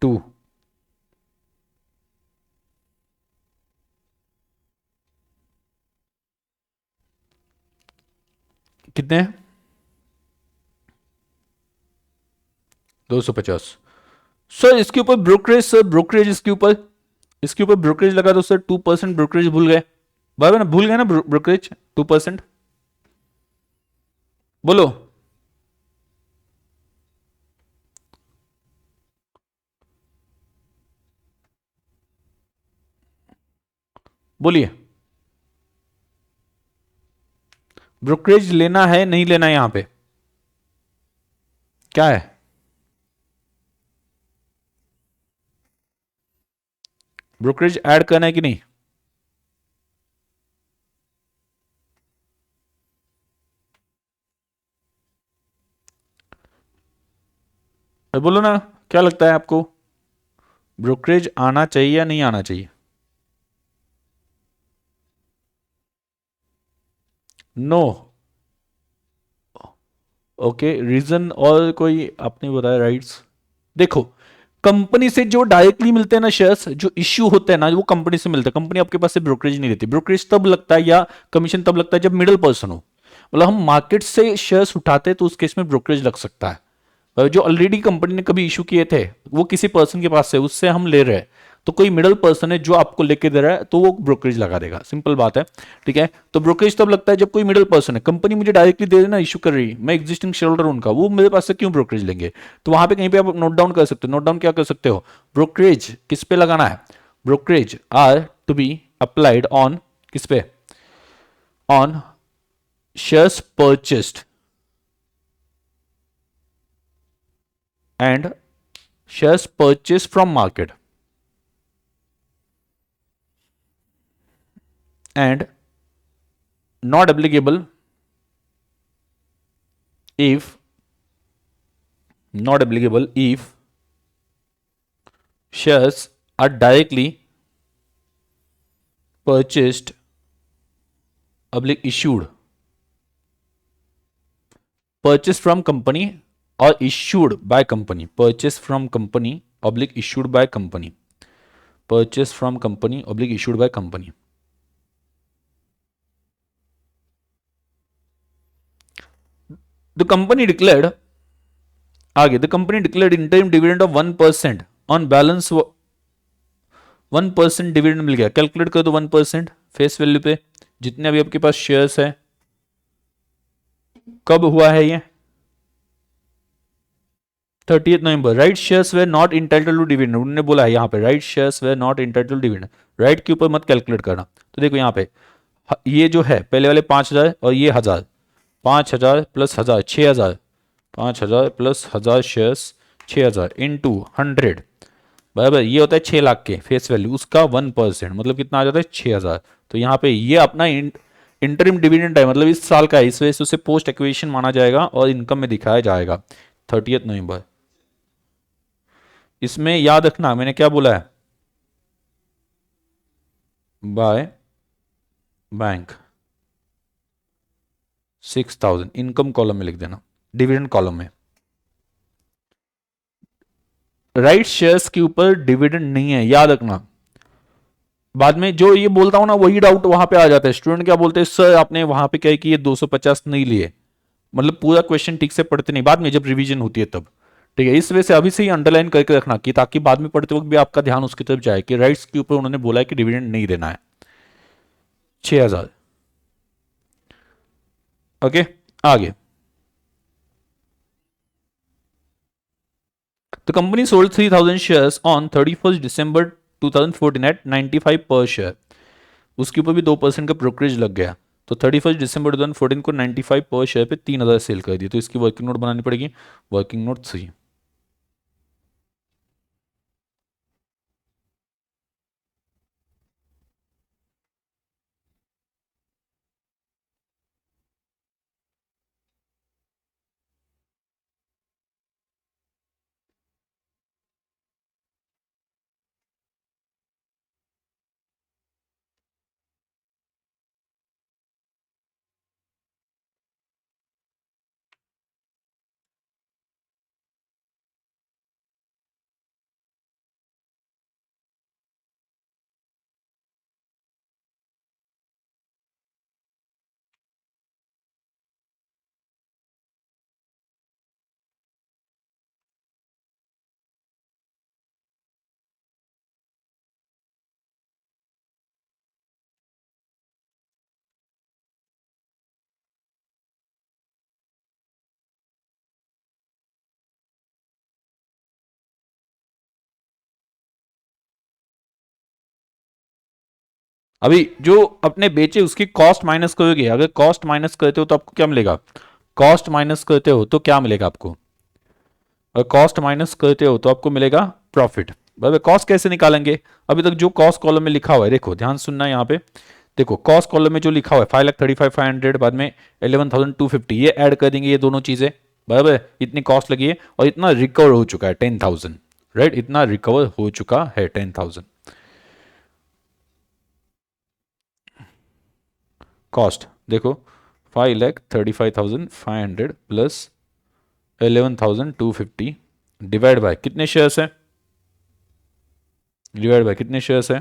2 कितने हैं, 250। सर इसके ऊपर ब्रोकरेज, सर ब्रोकरेज इसके ऊपर ब्रोकरेज लगा दो सर, 2% ब्रोकरेज भूल गए, बराबर ना, भूल गए ना ब्रोकरेज 2%, बोलो। बोलिए, ब्रोकरेज लेना है नहीं लेना है, यहां पे क्या है, ब्रोकरेज ऐड करना है कि नहीं, बोलो ना, क्या लगता है आपको, ब्रोकरेज आना चाहिए या नहीं आना चाहिए? नो। ओके, रीजन और कोई आपने बताया, राइट्स देखो, कंपनी से जो डायरेक्टली मिलते हैं ना शेयर्स, जो इश्यू होते हैं ना वो कंपनी से मिलते हैं, कंपनी आपके पास से ब्रोकरेज नहीं देती। ब्रोकरेज तब लगता है या कमीशन तब लगता है जब मिडिल पर्सन हो, मतलब हम मार्केट से शेयर्स उठाते हैं तो उस केस में ब्रोकरेज लग सकता है। जो ऑलरेडी कंपनी ने कभी इशू किए थे वो किसी पर्सन के पास से, उससे हम ले रहे हैं, तो कोई मिडिल पर्सन है जो आपको लेके दे रहा है तो वो ब्रोकरेज लगा देगा, सिंपल बात है। ठीक है, तो ब्रोकरेज तब लगता है जब कोई मिडिल पर्सन है, कंपनी मुझे डायरेक्टली दे देना, इशू कर रही, मैं एग्जिस्टिंग शेयर होल्डर उनका, वो मेरे पास से क्यों ब्रोकरेज लेंगे, तो वहां पे कहीं पे आप नोट डाउन कर सकते हो, नोट डाउन क्या कर सकते हो, ब्रोकरेज किस पे लगाना है, brokerage are to be applied on, किस पे, on shares purchased and shares purchased from market and not applicable if shares are directly purchased oblique issued, purchased from company or issued by company, purchased from company oblique issued by company, purchased from company oblique issued by company। The company declared, आगे, the company declared interim dividend of 1% on balance, 1% dividend मिल गया, कैलकुलेट कर दो 1% फेस वैल्यू पे, जितने अभी आपके पास शेयर्स है, कब हुआ है ये, 30 नवंबर। Right shares they not entitle to dividend, उन्होंने बोला है यहाँ पे, right shares they not entitle to dividend, right के ऊपर मत कैलकुलेट करना। तो देखो यहाँ पे ये जो है पहले वाले 5,000 और ये 1,000, 5,000 प्लस 1,000 6,000, 5,000 प्लस 1,000 शेयर्स 6,000 इनटू 100, बराबर, ये होता है 6 लाख के फेस वैल्यू, उसका 1% मतलब कितना आ जाता है 6,000। तो यहाँ पे ये अपना इंटरिम डिविडेंड है, मतलब इस साल का है, इस वजह से उसे पोस्ट एक्विजिशन माना जाएगा और इनकम में दिखाया जाएगा 30 नवंबर। इसमें याद रखना मैंने क्या बोला है, बाय बैंक 6,000 इनकम कॉलम में लिख देना, डिविडेंड कॉलम में। राइट शेयर्स के ऊपर डिविडेंड नहीं है, याद रखना। बाद में जो ये बोलता हूं ना वही डाउट वहां पे आ जाता है, स्टूडेंट क्या बोलते हैं सर आपने वहां पे क्या कि ये 250 नहीं लिए, मतलब पूरा क्वेश्चन ठीक से पढ़ते नहीं, बाद में जब रिवीजन होती है तब। ठीक है, इस वजह से अभी से ही अंडरलाइन करके रखना कि ताकि बाद में पढ़ते वक्त भी आपका ध्यान उसकी तरफ जाए कि राइट्स के ऊपर उन्होंने बोला है कि डिविडेंड नहीं देना है। 6,000। ओके, आगे। The company sold 3,000 shares on 31st December 2014 at 95 पर शेयर। उसके ऊपर भी 2% का ब्रोकरेज लग गया। तो 31 दिसंबर 2014 को 95 पर शेयर पे 3,000 सेल कर दिए, तो इसकी वर्किंग नोट बनानी पड़ेगी, वर्किंग नोट 3। अभी जो अपने बेचे उसकी कॉस्ट माइनस करोगे, अगर कॉस्ट माइनस करते हो तो आपको क्या मिलेगा, कॉस्ट माइनस करते हो तो क्या मिलेगा आपको, अगर कॉस्ट माइनस करते हो तो आपको मिलेगा प्रॉफिट। बराबर, कॉस्ट कैसे निकालेंगे, अभी तक जो कॉस्ट कॉलम में लिखा हुआ है देखो ध्यान सुनना यहाँ पे। देखो कॉस्ट कॉलम में जो लिखा हुआ है 5,35,500, बाद में 11,250, ये ऐड कर देंगे ये दोनों चीजें। बराबर, इतनी कॉस्ट लगी है और इतना रिकवर हो चुका है 10,000। राइट, इतना रिकवर हो चुका है 10,000। कॉस्ट देखो 5,35,500 प्लस 11,250 डिवाइड बाय कितने शेयर्स है, डिवाइड बाय कितने शेयर्स है,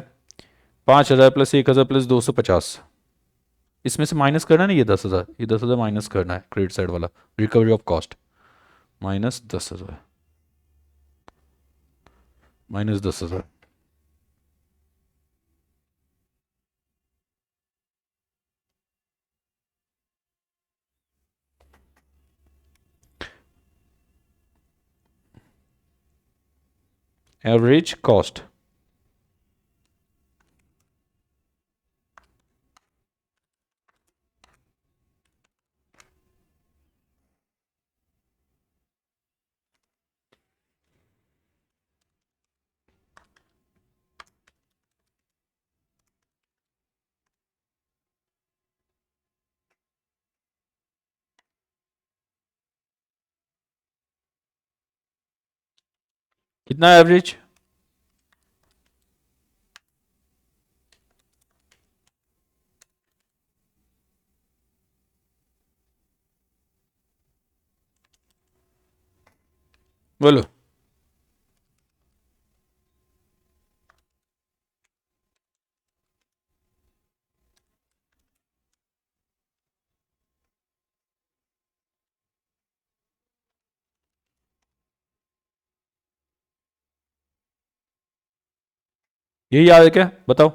5,000 प्लस 1,000 प्लस 250। इसमें से माइनस करना है ना, ये 10,000, ये 10,000 माइनस करना है क्रेडिट साइड वाला, recovery of cost minus 10,000, minus 10,000। Average cost कितना एवरेज, बोलो। ये याद है क्या, बताओ।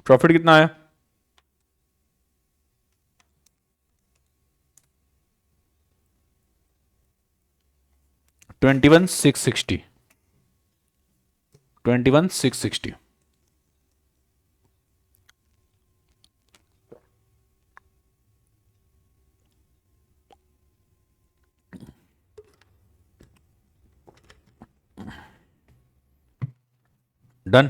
प्रॉफिट कितना है, 21,660, 21,660। डन।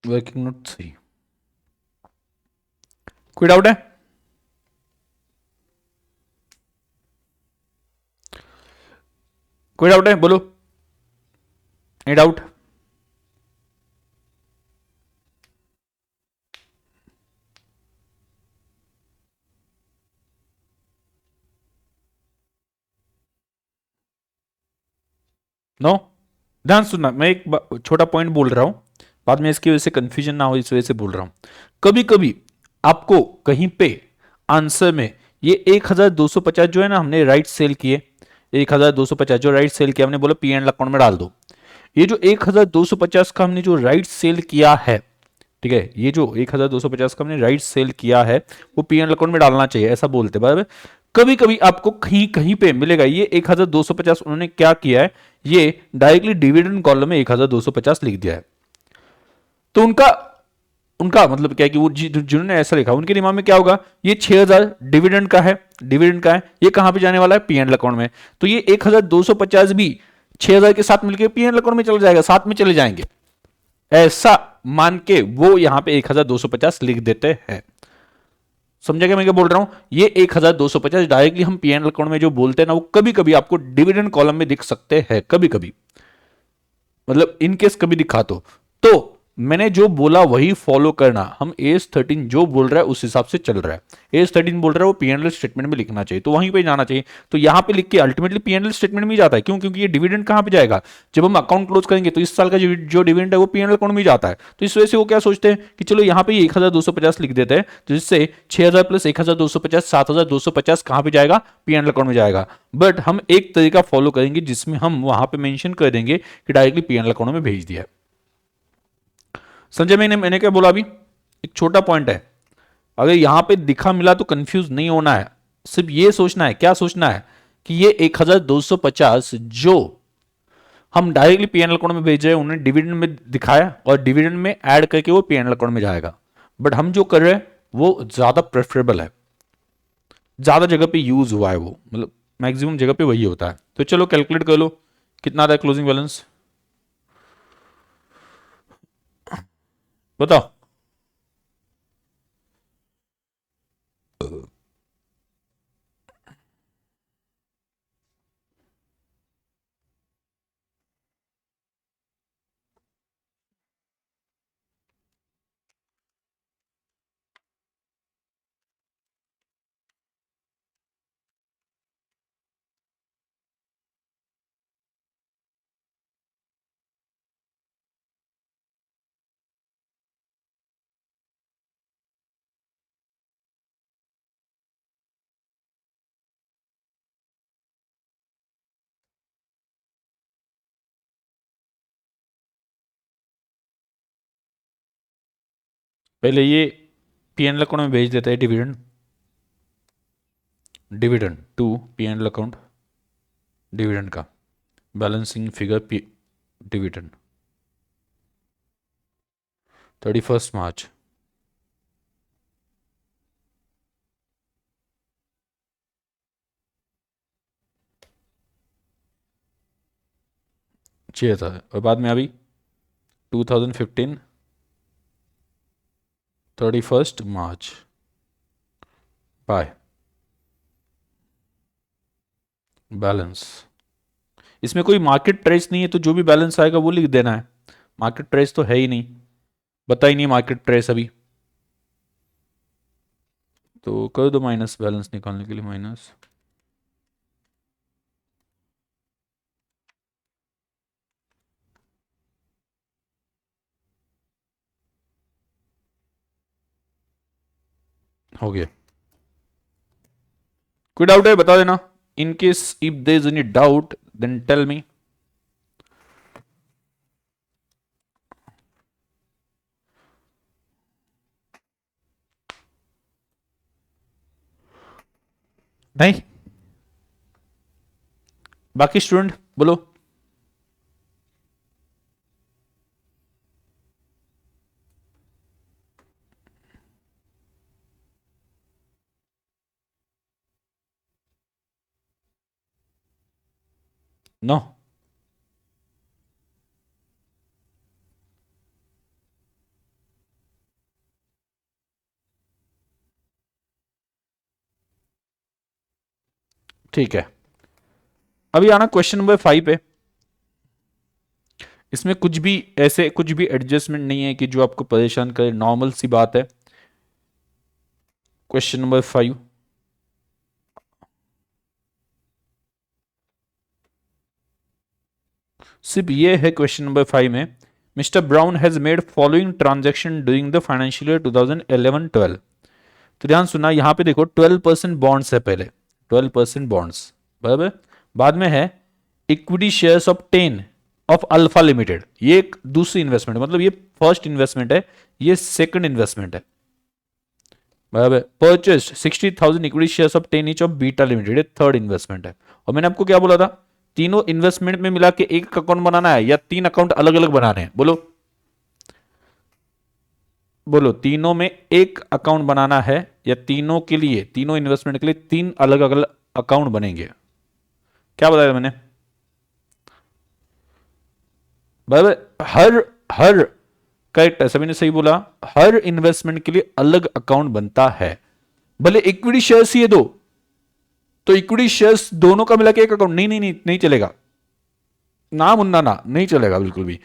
वर्किंग नोट सही। कोई डाउट है? कोई डाउट है? बोलो। Any doubt? नो। ध्यान सुनना, मैं एक छोटा पॉइंट बोल रहा हूं, बाद में इसकी वजह से कंफ्यूजन ना हो, इस वजह से बोल रहा हूं। कभी कभी आपको कहीं पे आंसर में ये 1250 जो है ना, हमने राइट सेल किए, 1250 जो राइट सेल किया हमने, बोला पी एंड अकाउंट में डाल दो। ये जो 1250 का हमने जो राइट सेल किया है, ठीक है, ये जो 1250 का हमने राइट सेल किया है वो पी एंड अकाउंट में डालना चाहिए, ऐसा बोलते बराबर। कभी कभी आपको कहीं कहीं पे मिलेगा ये 1250 उन्होंने क्या किया है, ये डायरेक्टली डिविडेंड कॉलम में 1250 लिख दिया है। तो उनका उनका मतलब क्या है कि वो जिन्होंने ऐसा लिखा उनके दिमाग में क्या होगा, ये 6000 डिविडेंड का है, डिविडेंड का है, ये कहां पे जाने वाला है, पीएनएल अकाउंट में। तो ये 1250 भी 6000 के साथ मिलकर पीएनएल अकाउंट में चला जाएगा, साथ में चले जाएंगे, ऐसा मान के वो यहां पे 1250 लिख देते हैं। समझा क्या मैं क्या बोल रहा हूं? ये 1250 डायरेक्टली हम पीएनएल अकाउंट में जो बोलते हैं ना, वो कभी कभी आपको डिविडेंड कॉलम में दिख सकते हैं, कभी कभी, मतलब इनकेस कभी दिखा तो मैंने जो बोला वही फॉलो करना। हम AS13 जो बोल रहा है उस हिसाब से चल रहा है। AS13 बोल रहा है वो पीएनएल स्टेटमेंट में लिखना चाहिए, तो वहीं पे जाना चाहिए। तो यहां पे लिख के अल्टीमेटली पीएनएल स्टेटमेंट में ही जाता है। क्यों? क्योंकि ये डिविडेंड कहां पे जाएगा, जब हम अकाउंट क्लोज करेंगे तो इस साल का जो डिविडेंड है वो पीएनएल अकाउंट में ही जाता है। तो इस वजह से वो क्या सोचते हैं कि चलो यहां पे 1250 लिख देते हैं, तो जिससे 6000 प्लस 1250 7250 कहां पे जाएगा, पीएनएल अकाउंट में जाएगा। बट हम एक तरीका फॉलो करेंगे जिसमें हम वहां पे मेंशन कर देंगे कि डायरेक्टली पीएनएल अकाउंट में भेज दिया है। संजय मैंने क्या बोला अभी, एक छोटा पॉइंट है, अगर यहां पे दिखा मिला तो कंफ्यूज नहीं होना है, सिर्फ ये सोचना है, क्या सोचना है कि ये 1250 जो हम डायरेक्टली पीएनएल अकाउंट में भेज रहे हैं उन्होंने डिविडेंड में दिखाया और डिविडेंड में ऐड करके वो पीएनएल अकाउंट में जाएगा। बट हम जो कर रहे हैं वो ज्यादा प्रेफरेबल है, ज्यादा जगह पे यूज हुआ है वो, मतलब मैक्सिमम जगह पे वही होता है। तो चलो कैलकुलेट कर लो कितना आता है क्लोजिंग बैलेंस, बताओ। पहले ये पीएनएल अकाउंट में भेज देता है dividend, dividend to PNL account, dividend का balancing figure P dividend 31 March. चाहिए था, और बाद में अभी 2015 31 मार्च बाय बैलेंस इसमें कोई मार्केट प्राइस नहीं है, तो जो भी बैलेंस आएगा वो लिख देना है। मार्केट प्राइस तो है ही नहीं, बता ही नहीं मार्केट प्राइस अभी। तो कर दो माइनस, बैलेंस निकालने के लिए माइनस। हो गया। कोई डाउट है बता देना। In case if there is any doubt then tell me. नहीं, बाकी स्टूडेंट बोलो। नो। ठीक है, अभी आना क्वेश्चन नंबर 5 पे। इसमें कुछ भी ऐसे कुछ भी एडजस्टमेंट नहीं है कि जो आपको परेशान करे, नॉर्मल सी बात है। Question number 5। सिर्फ ये है क्वेश्चन नंबर 5 में, mister brown has made following transaction during the financial year 2011-12। तो ध्यान सुना, यहां पे देखो 12% बॉन्ड्स है पहले, 12% बॉन्ड्स बराबर। बाद में है equity shares of 10 of alpha limited, ये एक दूसरी इन्वेस्टमेंट, मतलब ये फर्स्ट इन्वेस्टमेंट है, ये सेकंड इन्वेस्टमेंट है बराबर। Purchased 60,000 equity shares of 10 each of beta limited, ये थर्ड इन्वेस्टमेंट है। और मैंने आपको क्या बोला था, तीनों इन्वेस्टमेंट में मिला के एक अकाउंट बनाना है या तीन अकाउंट अलग अलग बनाने हैं, बोलो बोलो। तीनों में एक अकाउंट बनाना है या तीनों के लिए, तीनों इन्वेस्टमेंट के लिए तीन अलग अलग अकाउंट बनेंगे? क्या बताया मैंने बराबर? हर हर करेक्ट है, सभी ने सही बोला। हर इन्वेस्टमेंट के लिए अलग अकाउंट बनता है, भले इक्विटी शेयर्स ही है दो, तो इक्विटी शेयर्स दोनों का मिला के एक अकाउंट, नहीं नहीं नहीं नहीं चलेगा ना मुन्ना ना, नहीं चलेगा बिल्कुल भी।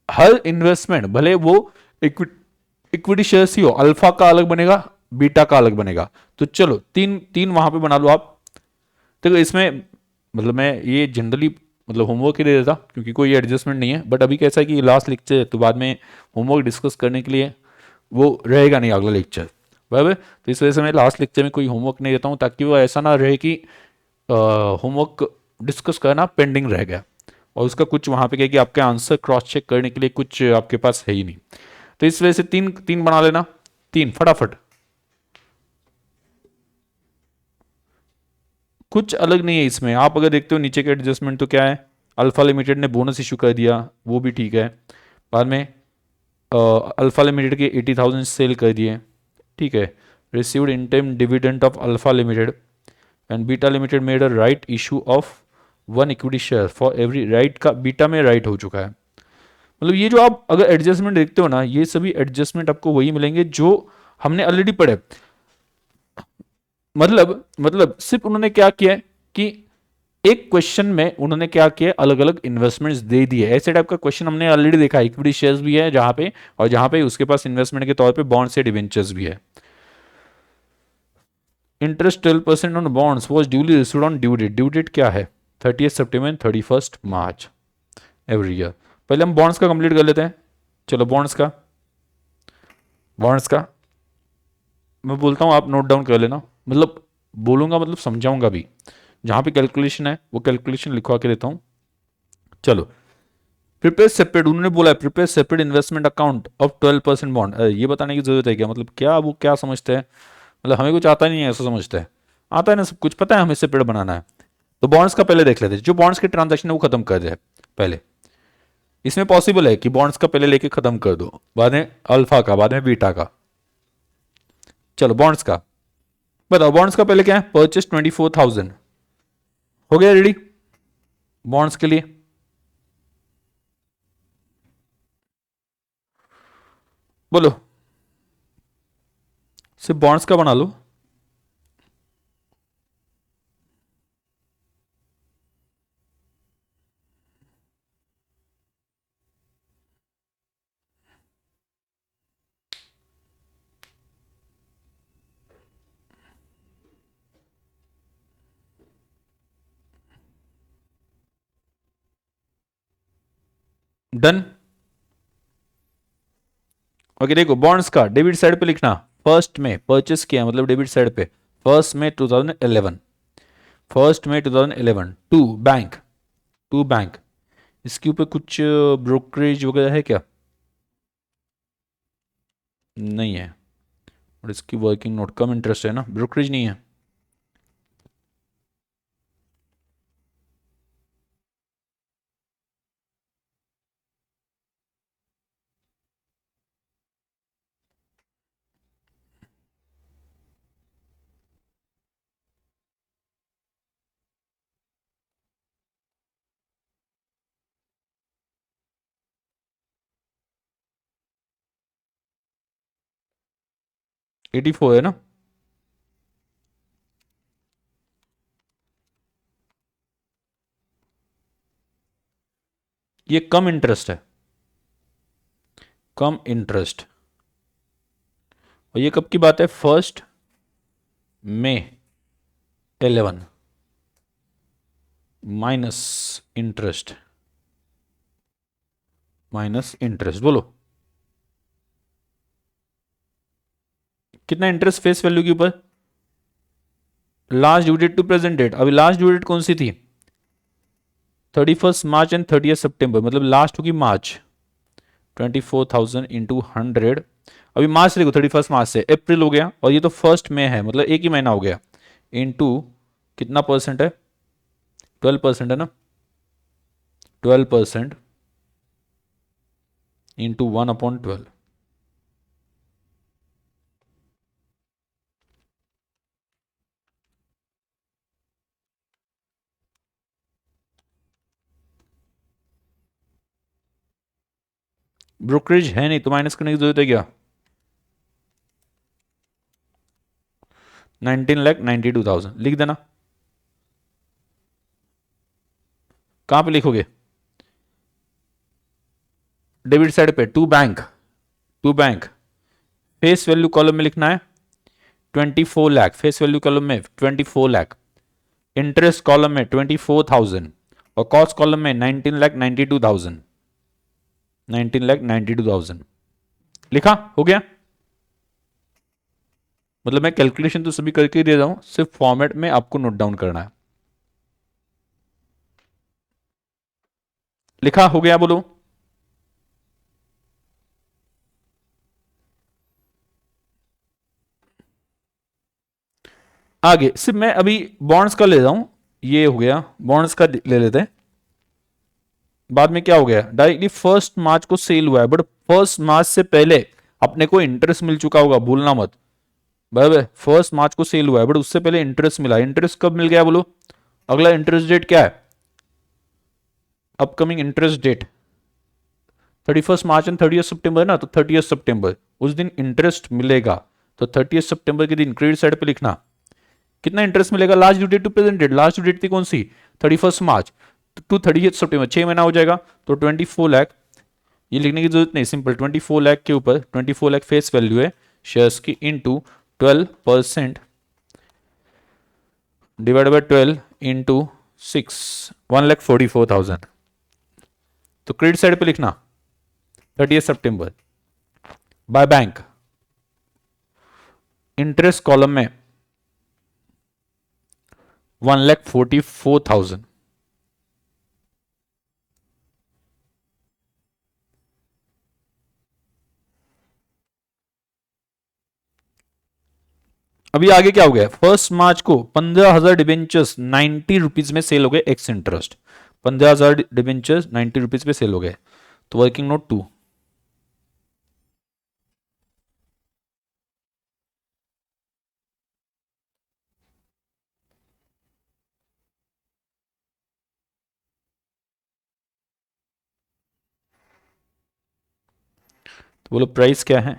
हर इन्वेस्टमेंट भले वो इक्विटी शेयर्स ही हो, अल्फा का अलग बनेगा, बीटा का अलग बनेगा। तो चलो तीन तीन वहां पे बना लो आप। देखो इसमें मतलब मैं ये जनरली मतलब होमवर्क ही दे देता क्योंकि कोई एडजस्टमेंट नहीं है, बट अभी कैसा है कि लास्ट लेक्चर है तो बाद में होमवर्क डिस्कस करने के लिए वो रहेगा नहीं अगला लेक्चर बराबर। तो इस वजह से मैं लास्ट लेक्चर में कोई होमवर्क नहीं देता हूँ, ताकि वो ऐसा ना रहे कि होमवर्क डिस्कस करना पेंडिंग रह गया और उसका कुछ वहां पे क्या कि आपके आंसर क्रॉस चेक करने के लिए कुछ आपके पास है ही नहीं। तो इस वजह से तीन तीन बना लेना, तीन फटाफट। कुछ अलग नहीं है इसमें, आप अगर देखते हो नीचे के एडजस्टमेंट तो क्या है, अल्फा लिमिटेड ने बोनस इशू कर दिया, वो भी ठीक है। बाद में अल्फा लिमिटेड के 80,000 सेल कर दिए, ठीक है। Received interim dividend of alpha limited and beta limited made a right issue of one equity share for every right, का बीटा में राइट हो चुका है। मतलब ये जो आप अगर एडजस्टमेंट देखते हो ना, ये सभी एडजस्टमेंट आपको वही मिलेंगे जो हमने ऑलरेडी पढ़े। मतलब सिर्फ उन्होंने क्या किया है कि एक क्वेश्चन में उन्होंने क्या किया, अलग अलग इन्वेस्टमेंट्स दे दिए। ऐसे टाइप का क्वेश्चन हमने ऑलरेडी देखा, इक्विटी शेयर्स भी है जहां पे, और जहां पे उसके पास इन्वेस्टमेंट के तौर पे बॉन्ड्स या डिवेंचर्स भी है। Interest 12% on bonds was duly received on due date. Due date क्या है, 30 September and 31 March every year. पहले हम बॉन्ड्स का कंप्लीट कर लेते हैं। चलो बॉन्ड्स का मैं बोलता हूँ, आप नोट डाउन कर लेना, मतलब बोलूंगा मतलब समझाऊंगा भी। जहां पे कैलकुलेशन है वो कैलकुलेशन लिखवा के देता हूं। चलो, प्रिपेयर सेपरेट, उन्होंने बोला है prepare separate investment account of 12% bond. ये बताने की जरूरत है क्या, मतलब क्या वो क्या समझते हैं, मतलब हमें कुछ आता नहीं है ऐसा समझते हैं? आता है ना, सब कुछ पता है, हमें सेपरेट बनाना है। तो बॉन्ड्स का पहले देख लेते हैं, जो बॉन्ड्स के ट्रांजेक्शन है वो खत्म कर दे पहले। इसमें पॉसिबल है कि बॉन्ड्स का पहले लेके खत्म कर दो, बाद में अल्फा का, बाद में बीटा का। चलो बॉन्ड्स का बताओ, बॉन्ड्स का पहले क्या है, परचेस 24,000 हो गया रेडी बॉन्ड्स के लिए। बोलो, सिर्फ बॉन्ड्स का बना लो। डन। ओके देखो, बॉन्ड्स का डेबिट साइड पे लिखना, फर्स्ट में परचेस किया मतलब डेबिट साइड पे फर्स्ट में 2011, फर्स्ट में 2011 टू बैंक, टू बैंक। इसके ऊपर कुछ ब्रोकरेज वगैरह है क्या? नहीं है। और इसकी वर्किंग नोट कम इंटरेस्ट है ना, ब्रोकरेज नहीं है। एटी फोर है ना। ये कम इंटरेस्ट है, कम इंटरेस्ट। और ये कब की बात है? फर्स्ट में 11 माइनस इंटरेस्ट, माइनस इंटरेस्ट बोलो कितना इंटरेस्ट फेस वैल्यू के ऊपर? Last due date to present date. अभी लास्ट ड्यू डेट कौन सी थी? 31 मार्च एंड 30 सितंबर, मतलब लास्ट होगी मार्च। 24,000 इंटू 100। अभी मार्च देखो, 31 मार्च से अप्रैल हो गया और ये तो फर्स्ट में है, मतलब एक ही महीना हो गया। इंटू कितना परसेंट है? 12% है ना, 12% इंटू 1/12। ब्रोकरेज है नहीं तो माइनस करने की जरूरत है क्या? 19,92,000 लिख देना। कहां पे लिखोगे? डेबिट साइड पे to bank, to bank. Face value column में लिखना है 24 लाख, फेस वैल्यू कॉलम में 24 लाख, इंटरेस्ट कॉलम में 24,000 और कॉस्ट कॉलम में 19,92,000, 19,92,000 लिखा। हो गया? मतलब मैं कैलकुलेशन तो सभी करके ही दे रहा हूं, सिर्फ फॉर्मेट में आपको नोट डाउन करना है। लिखा? हो गया बोलो। आगे सिर्फ मैं अभी बॉन्ड्स का ले रहा हूं, ये हो गया बॉन्ड्स का ले लेते हैं। बाद में क्या हो गया, डायरेक्टली 1 मार्च को सेल हुआ है, बट 1 मार्च से पहले अपने को इंटरेस्ट मिल चुका होगा, भूलना मत। बराबर, 1 मार्च को सेल हुआ है बट उससे पहले इंटरेस्ट मिला। इंटरेस्ट कब मिल गया बोलो? अगला इंटरेस्ट डेट क्या है? Upcoming interest date 31 March and 30 September ना, तो 30 सितंबर उस दिन इंटरेस्ट मिलेगा। तो 30 सितंबर के दिन क्रेडिट साइड पे लिखना कितना इंटरेस्ट मिलेगा। Last due date to present date, last due date थी कौन सी? 31 मार्च टू 30 सितंबर, 6 महीना हो जाएगा। तो 24 लाख, ये लिखने की जरूरत नहीं, सिंपल 24 लाख के ऊपर 24 लाख फेस वैल्यू है शेयर्स की, इंटू 12% डिवाइड बाय 12 इंटू 6, 1,44,000। तो क्रेडिट साइड पे लिखना 30 सितंबर बाय बैंक, इंटरेस्ट कॉलम में 1,44,000। अभी आगे क्या हो गया? 1 मार्च को 15,000 डिबेंचर्स 90 रुपीज में सेल हो गए एक्स इंटरेस्ट। 15,000 डिबेंचर्स 90 रुपीज पे सेल हो गए। तो वर्किंग नोट 2। तो बोलो प्राइस क्या है?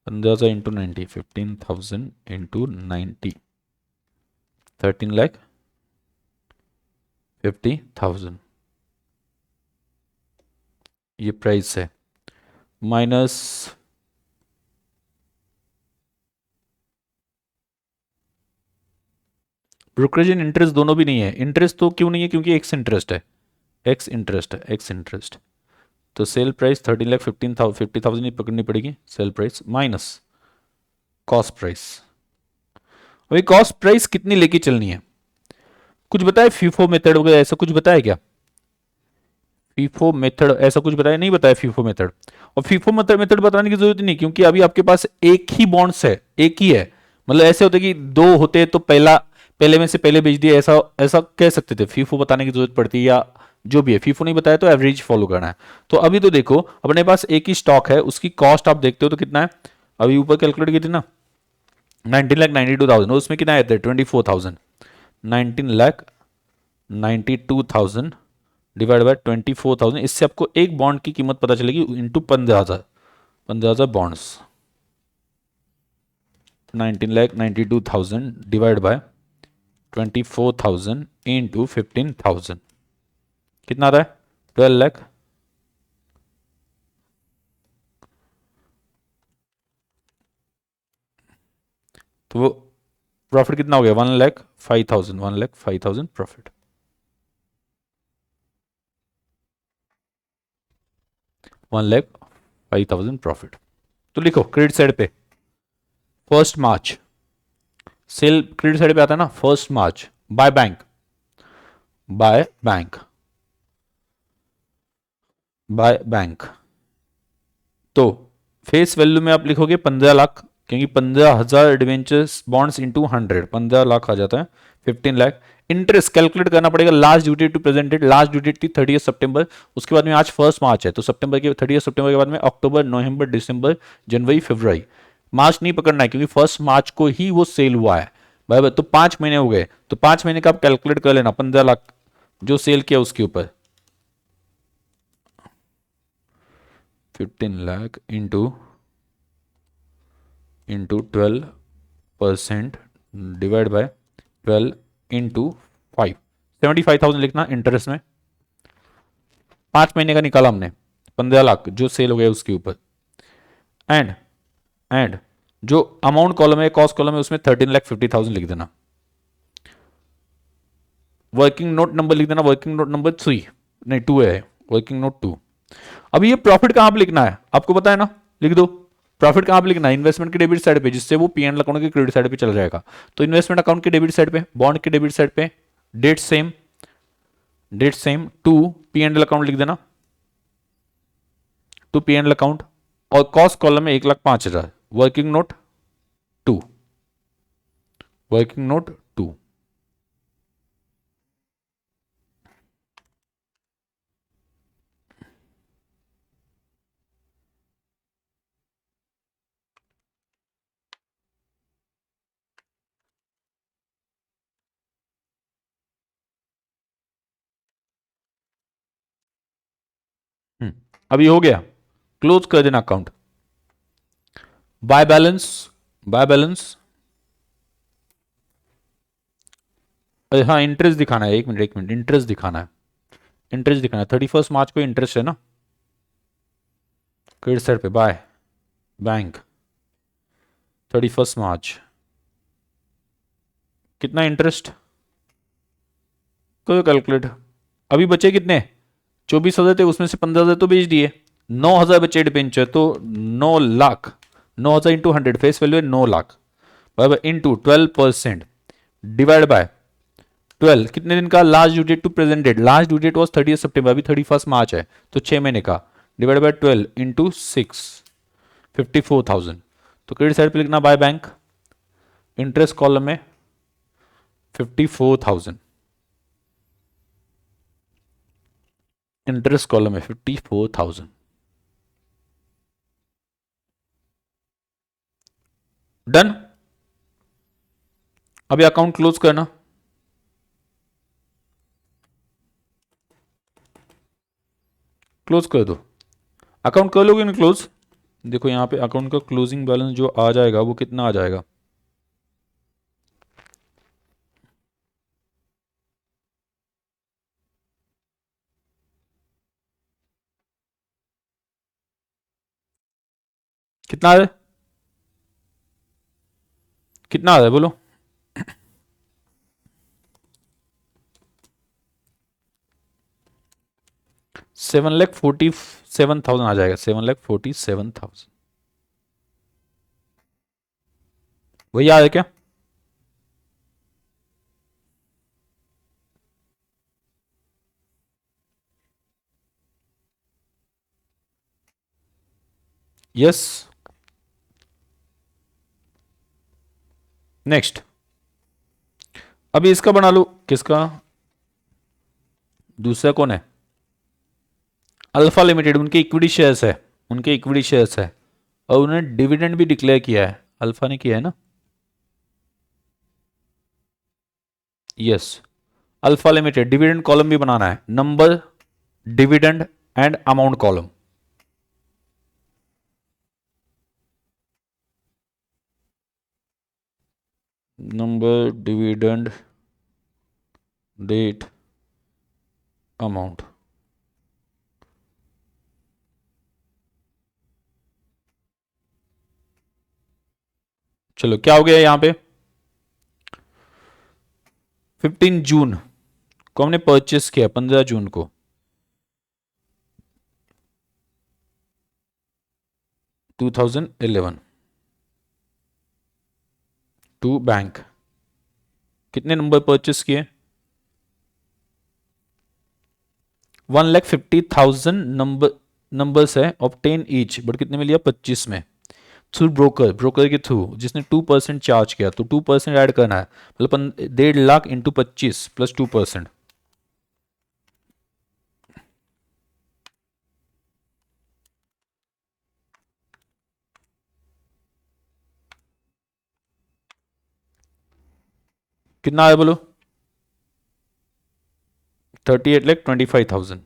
15,000 इंटू 90, 15,000 इंटू 90, 13,50,000 ये प्राइस है। माइनस ब्रोकरेज एंड इंटरेस्ट दोनों भी नहीं है। इंटरेस्ट तो क्यों नहीं है, क्योंकि एक्स इंटरेस्ट है, एक्स इंटरेस्ट है, एक्स इंटरेस्ट। तो सेल प्राइस 13,50,000 ही पकड़नी पड़ेगी, sale price minus cost price. अभी कॉस्ट प्राइस कितनी लेके चलनी है, कुछ बताया फीफो मेथड वगैरह ऐसा कुछ बताया क्या? फीफो मेथड ऐसा कुछ बताया नहीं, बताया फीफो मेथड। और फीफो मेथड बताने की जरूरत नहीं, क्योंकि अभी आपके पास एक ही बॉन्ड्स है, एक ही है। मतलब ऐसे होते कि दो होते तो पहला पहले में से पहले बेच दिया, ऐसा ऐसा कह सकते थे। फीफो बताने की जरूरत पड़ती है, या जो भी है फीफो नहीं बताया तो एवरेज फॉलो करना है। तो अभी तो देखो अपने पास एक ही स्टॉक है, उसकी कॉस्ट आप देखते हो तो कितना है, अभी ऊपर कैलकुलेट की थी ना, 19,92,000, उसमें कितना आया था 24,000, 19,92,000 डिवाइड बाय 24,000, इससे आपको एक बॉन्ड की कीमत पता चलेगी into 15,000, 15,000 bonds, 19,92,000 divide by 24,000 into 15,000, कितना आता है 12 लाख। तो वो प्रॉफिट कितना हो गया 1,05,000, 1,05,000 प्रॉफिट, 1,05,000 प्रॉफिट। तो लिखो क्रेडिट साइड पे 1 मार्च, सेल क्रेडिट साइड पे आता है ना 1 March, by bank, by bank, by bank. तो फेस वैल्यू में आप लिखोगे 15 लाख, क्योंकि 15,000 डिवेंचर्स बॉन्ड्स इंटू 100, 15 लाख आ जाता है, 15 लाख। इंटरेस्ट कैलकुलेट करना पड़ेगा, last due date to present date, last due date थी 30 सितंबर, उसके बाद में आज 1 मार्च है, तो सितंबर के 30 सितंबर के बाद में अक्टूबर, नवंबर, दिसंबर, जनवरी, फरवरी, मार्च नहीं पकड़ना है, क्योंकि 1 मार्च को ही वो सेल हुआ है। बराबर, तो 5 महीने हो गए, तो 5 महीने का आप कैलकुलेट कर लेना, 15 लाख जो सेल किया उसके ऊपर, 15 lakh into 12% divide by 12 into 5, 75,000 लिखना इंटरेस्ट में। 5 महीने का निकाला हमने, 15 लाख जो सेल हो गया उसके ऊपर, एंड एंड जो अमाउंट कॉलम है, कॉस्ट कॉलम है, उसमें 13,50,000 लिख देना। वर्किंग नोट नंबर लिख देना, वर्किंग नोट नंबर 3, नहीं 2 है, वर्किंग नोट 2। अब ये प्रॉफिट कहां पे लिखना है आपको पता है ना, लिख दो। प्रॉफिट कहां पे लिखना है, इन्वेस्टमेंट के डेबिट साइड पे, जिससे वो पीएनएल अकाउंट के क्रेडिट साइड पे चला जाएगा। तो इन्वेस्टमेंट अकाउंट के डेबिट साइड पे, बॉन्ड के डेबिट साइड पे, date same, date same to PNL account लिख देना, टू पीएनएल अकाउंट। और कॉस्ट कॉलम में 1,05,000, वर्किंग नोट 2, वर्किंग नोट 2। अभी हो गया, क्लोज कर देना account. By balance, by balance, हाँ इंटरेस्ट दिखाना है, 1 मिनट 1 मिनट, इंटरेस्ट दिखाना है, इंटरेस्ट दिखाना है। 31 मार्च को इंटरेस्ट है ना, क्रेडिट साइड पे बाय बैंक, 31 मार्च कितना इंटरेस्ट, करो कैलकुलेट। अभी बचे कितने, 24,000 थे, उसमें से 15,000 तो बेच दिए, 9,000 बचे डिपेंचर, तो 9 लाख, 9,000 इंटू 100, फेस वैल्यू है 9 लाख, बराबर इंटू 12% डिवाइड बाय 12, कितने दिन का, last due date to present date, last due date was 30 सितंबर, अभी 31 मार्च है, तो 6 महीने का, डिवाइड बाय 12 इंटू 6, 54,000। तो क्रेडिट साइड पे लिखना बाय बैंक, इंटरेस्ट कॉलम में 54,000, इंटरेस्ट कॉलम में 54,000, डन। अभी अकाउंट क्लोज करना, क्लोज कर दो, अकाउंट कर लोगे ना क्लोज। देखो यहां पे अकाउंट का क्लोजिंग बैलेंस जो आ जाएगा वो कितना आ जाएगा, कितना आ रहा है, कितना आ रहा है बोलो, 7,47,000 आ जाएगा, 7,47,000। वही आया क्या? यस। नेक्स्ट, अभी इसका बना लो। किसका? दूसरा कौन है? अल्फा लिमिटेड, उनके इक्विटी शेयर्स है, उनके इक्विटी शेयर्स है, और उन्होंने डिविडेंड भी डिक्लेयर किया है, अल्फा ने किया है ना। Yes, Alpha Limited dividend column भी बनाना है, number, dividend and amount column. Number, dividend, date, amount. चलो क्या हो गया यहां पे? 15 जून को हमने परचेस किया, 15 जून को 2011 टू बैंक। कितने नंबर परचेस किए? 1,50,000 नंबर्स है, ऑप्टेन ईच, बट कितने में लिया? 25 में, थ्रू ब्रोकर, ब्रोकर के थ्रू, जिसने 2% चार्ज किया, तो 2% ऐड करना है, मतलब 1.5 लाख इंटू 25 प्लस 2%। कितना आया बोलो? 38,25,000।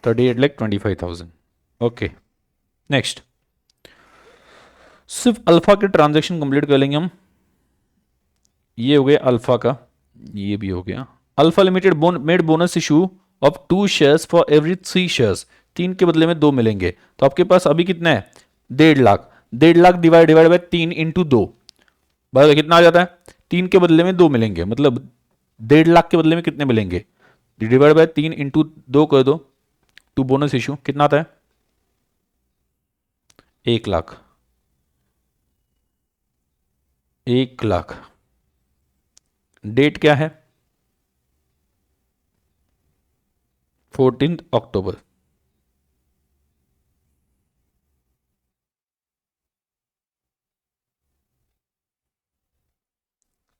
38,25,000। ओके, नेक्स्ट, सिर्फ अल्फा के ट्रांजेक्शन कंप्लीट कर लेंगे हम। ये हो गया अल्फा का, ये भी हो गया। Alpha limited made bonus issue of 2 shares for every 3 shares, 3 के बदले में 2 मिलेंगे। तो आपके पास अभी कितना है? 1.5 lakh. 1.5 lakh divide divide by 3 into 2, बराबर कितना आ जाता है? 3 के बदले में 2 मिलेंगे, मतलब 1.5 लाख के बदले में कितने मिलेंगे? डिवाइड बाय 3 इंटू 2 कर दो, टू बोनस इशू कितना आता है? 1 लाख। 1 लाख। डेट क्या है? 14 October.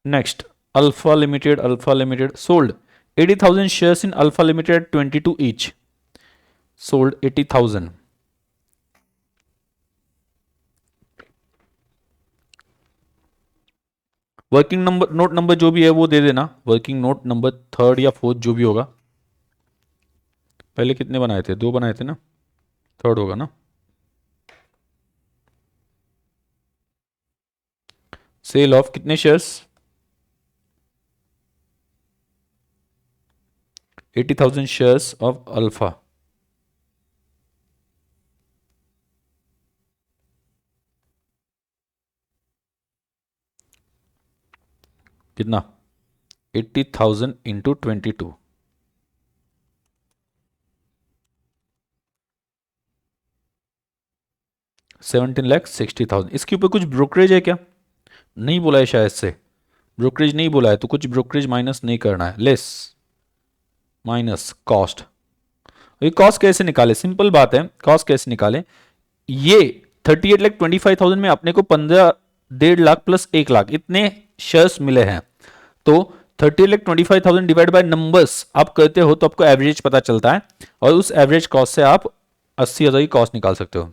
Next, alpha limited sold 80,000 shares in alpha limited 22 each, sold 80,000। Working number, note number जो भी है वो दे देना, वर्किंग नोट नंबर 3rd या 4th जो भी होगा। पहले कितने बनाए थे? 2 बनाए थे ना, 3rd होगा ना। सेल ऑफ कितने शेयर्स? 80,000 shares of alpha. कितना? 80,000 इंटू 22, 17,60,000। इसके ऊपर कुछ ब्रोकरेज है क्या? नहीं बोला है शायद से, ब्रोकरेज नहीं बोला है, तो कुछ ब्रोकरेज माइनस नहीं करना है, लेस माइनस कॉस्ट। ये कॉस्ट कैसे निकाले? सिंपल बात है, कॉस्ट कैसे निकाले? ये 38,25,000 में अपने को 1.5 लाख प्लस 1 लाख इतने शेयर्स मिले हैं, तो 38,25,000 डिवाइड बाय नंबर्स आप करते हो तो आपको एवरेज पता चलता है, और उस एवरेज कॉस्ट से आप 80,000 की कॉस्ट निकाल सकते हो।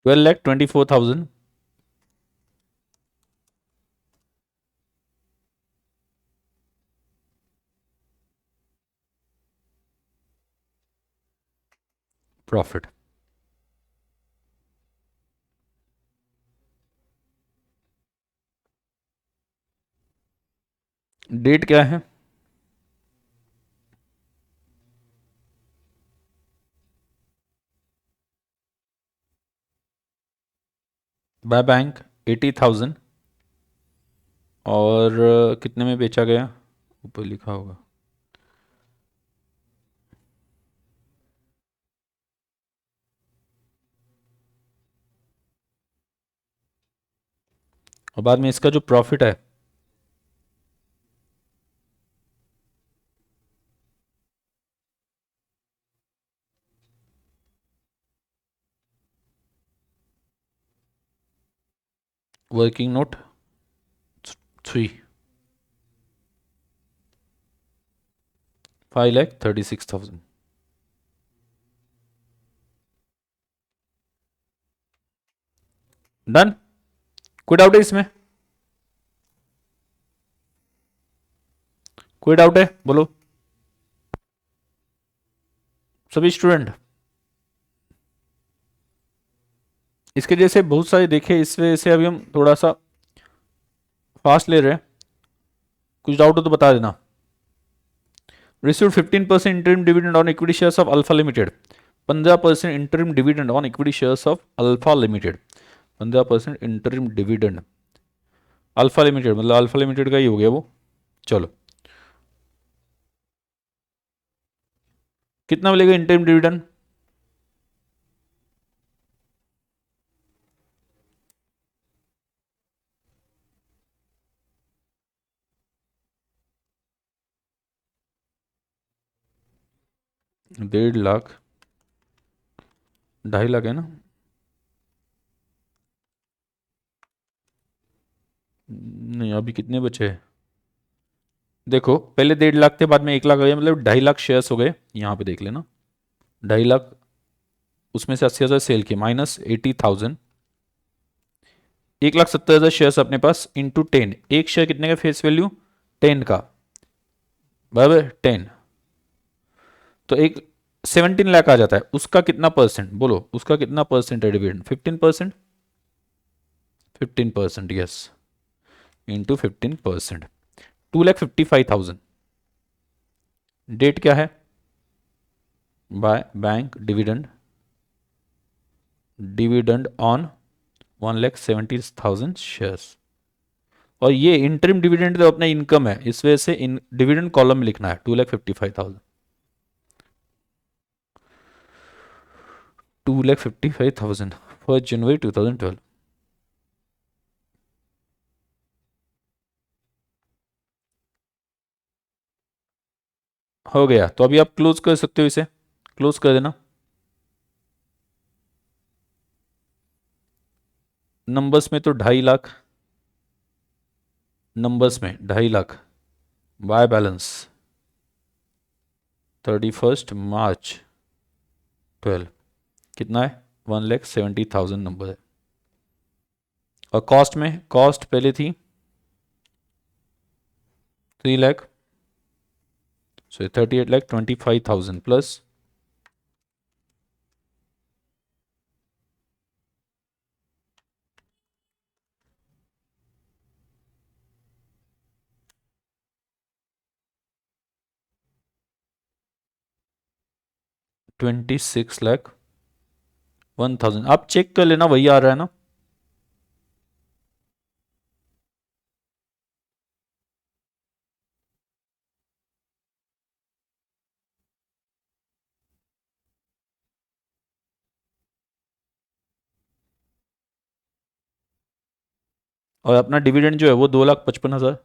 12,24,000 प्रॉफिट। डेट क्या है? बाय बैंक 80,000 और कितने में बेचा गया? ऊपर लिखा होगा। और बाद में इसका जो प्रॉफिट है वर्किंग नोट 3 5,36,000। डन। कोई डाउट है इसमें? कोई डाउट है बोलो सभी स्टूडेंट। इसके जैसे बहुत सारे देखे, इस वजह से अभी हम थोड़ा सा फास्ट ले रहे हैं। कुछ डाउट हो तो बता देना। Received 15% interim dividend on equity shares of alpha limited. 15% interim dividend on equity shares of alpha limited. 15% interim dividend alpha limited, मतलब अल्फा लिमिटेड का ही हो गया वो। चलो, कितना मिलेगा इंटरिम डिविडेंड? डेढ़ लाख, 2.5 लाख है ना? नहीं, अभी कितने बचे हैं? देखो, पहले 1.5 लाख थे, बाद में 1 लाख आ गया, मतलब 2.5 लाख शेयर्स हो गए। यहाँ पे देख लेना, 2.5 लाख, उसमें से 80,000 सेल किए, माइनस 80,000, 1,70,000 शेयर्स अपने पास, इंटू 10। एक शेयर कितने का फेस वैल्यू? 10 का, बराबर 10। तो एक 17 लाख आ जाता है। उसका कितना परसेंट बोलो, उसका कितना परसेंट है डिविडेंड? 15%। 15%, yes, into 15%, 2,55,000। डेट क्या है? By bank dividend, dividend on 1,70,000 shares. और ये इंटरिम डिविडेंड तो अपना इनकम है, इस वजह से इन डिविडेंड कॉलम में लिखना है 2,55,000। 2,55,000 फॉर जनवरी 2012। हो गया, तो अभी आप क्लोज कर सकते हो, इसे क्लोज कर देना। नंबर्स में तो 2.5 लाख, नंबर्स में 2.5 लाख बाय बैलेंस 31 मार्च 12 कितना है? 1,70,000 नंबर है। और कॉस्ट में, कॉस्ट पहले थी 3 लाख, सो 38,25,000 प्लस 26,01,000। आप चेक कर लेना, वही आ रहा है ना? और अपना डिविडेंड जो है वो 2,55,000।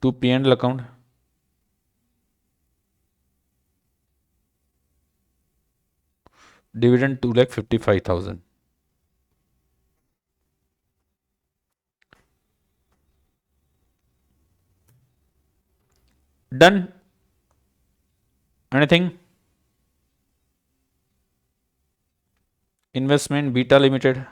To P and account, dividend 2,55,000। Done, anything? Investment Beta Limited,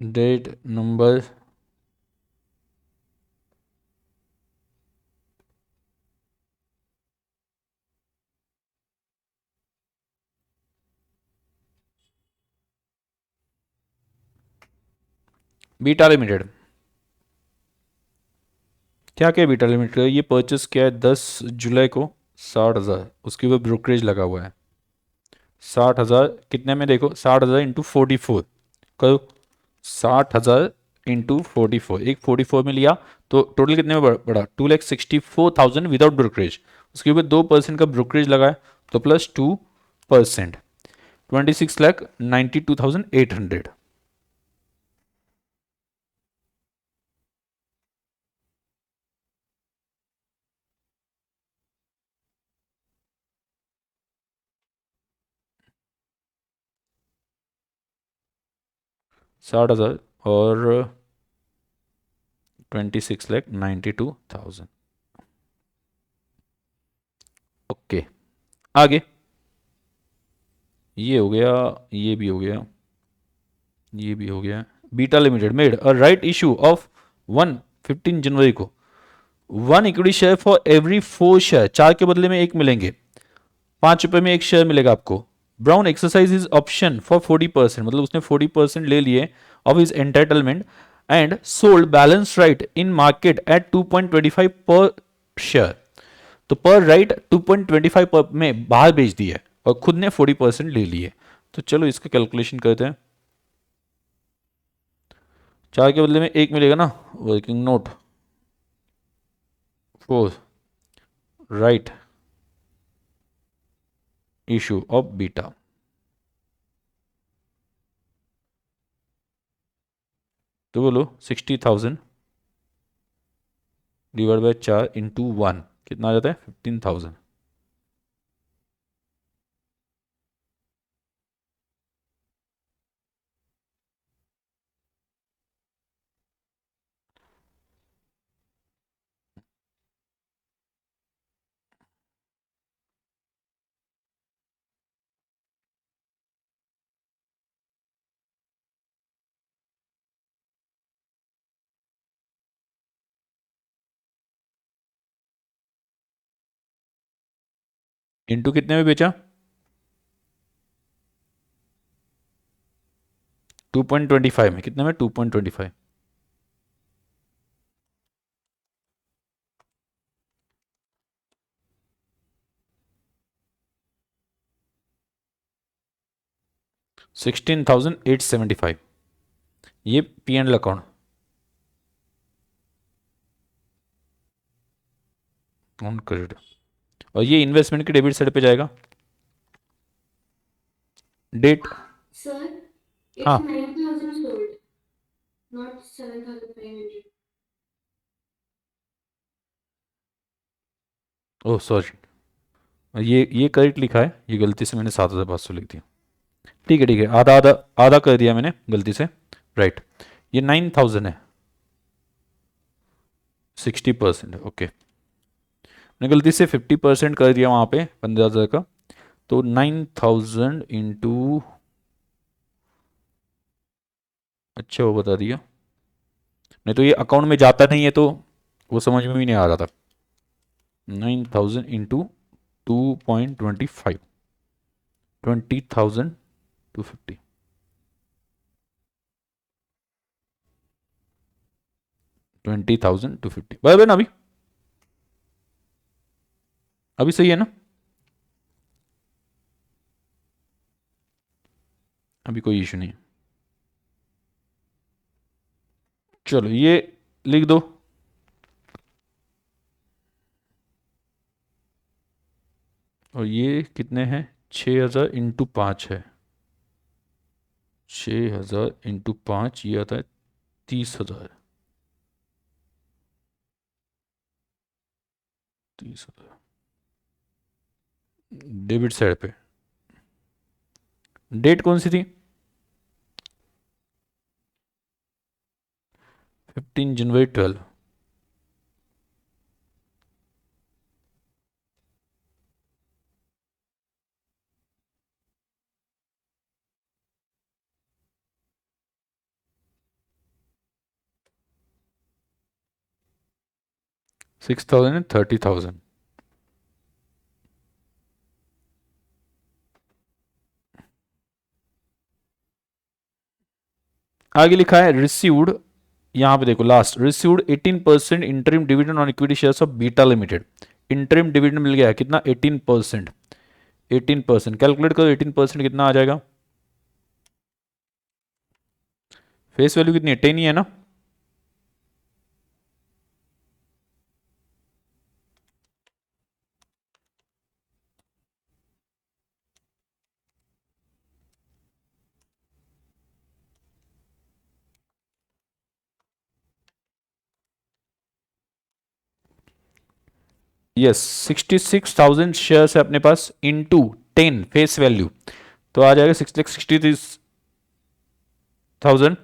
date number Beta Limited, क्या क्या बीटा लिमिटेड, ये परचेस किया है 10 जुलाई को 60,000, उसके ऊपर ब्रोकरेज लगा हुआ है 60,000, कितने में देखो 60,000 इंटू 44 करो, 60,000 इंटू 44, एक 44 में लिया तो टोटल कितने में बढ़ा 2,64,000 विदाउट ब्रोकरेज, उसके ऊपर 2% का ब्रोकरेज लगा है तो प्लस 2%, 26,92,800। साठ हजार और 26,92,000। ओके, आगे ये हो गया, ये भी हो गया, ये भी हो गया। Beta limited made a right issue of 15 जनवरी को 1 equity share for every 4 share, 4 के बदले में 1 मिलेंगे, 5 रुपए में 1 शेयर मिलेगा आपको। Brown exercise is option for 40%, मतलब उसने 40% ले लिए of his entitlement and sold balance right in market at 2.25 पर शेयर, तो पर राइट 2.25 पर में बाहर बेच दिया और खुद ने 40% ले लिए। तो चलो इसका कैलकुलेशन करते हैं, 4 के बदले में 1 मिलेगा ना, working note four right issue of beta, तो बोलो 60,000 डिवाइड बाय 4 इंटू 1 कितना आ जाता है 15,000। इंटू कितने में बेचा 2.25 में, कितने में 2.25, $16,875, ये P and account on credit, और ये इन्वेस्टमेंट के डेबिट साइड पे जाएगा। डेट, Sir, it's हाँ 9,000 sold, not 7,500. ओह सॉरी, ये करेक्ट लिखा है, ये गलती से मैंने 7,500 लिख दिया। ठीक है ठीक है, आधा आधा आधा कर दिया मैंने गलती से, राइट। ये 9,000 है, 60% ओके, मैंने गलती से 50% कर दिया वहाँ पे 15,000 का, तो 9,000 इंटू, अच्छा वो बता दिया, नहीं तो ये अकाउंट में जाता नहीं है तो वो समझ में भी नहीं आ रहा था। 9,000 इंटू 2.25, 20,250, 20,250 बराबर ना, अभी अभी सही है ना, अभी कोई इशू नहीं। चलो ये लिख दो, और ये कितने हैं, 6,000 इंटू 5 है, 6,000 इंटू 5 ये आता है 30,000, 30,000 डेबिट साइड पे। डेट कौन सी थी, 15 जनवरी 12। 6,000 एंड 30,000। आगे लिखा है रिसीव्ड, यहां पे देखो last, received 18% interim dividend on equity shares of beta limited. Interim dividend मिल गया है कितना, 18%। 18% कैलकुलेट करो, 18% कितना आ जाएगा, फेस वैल्यू कितनी है, 10 ही है ना। यस, 66,000 शेयर्स है अपने पास, इंटू 10 फेस वैल्यू, तो आ जाएगा 6,63,000,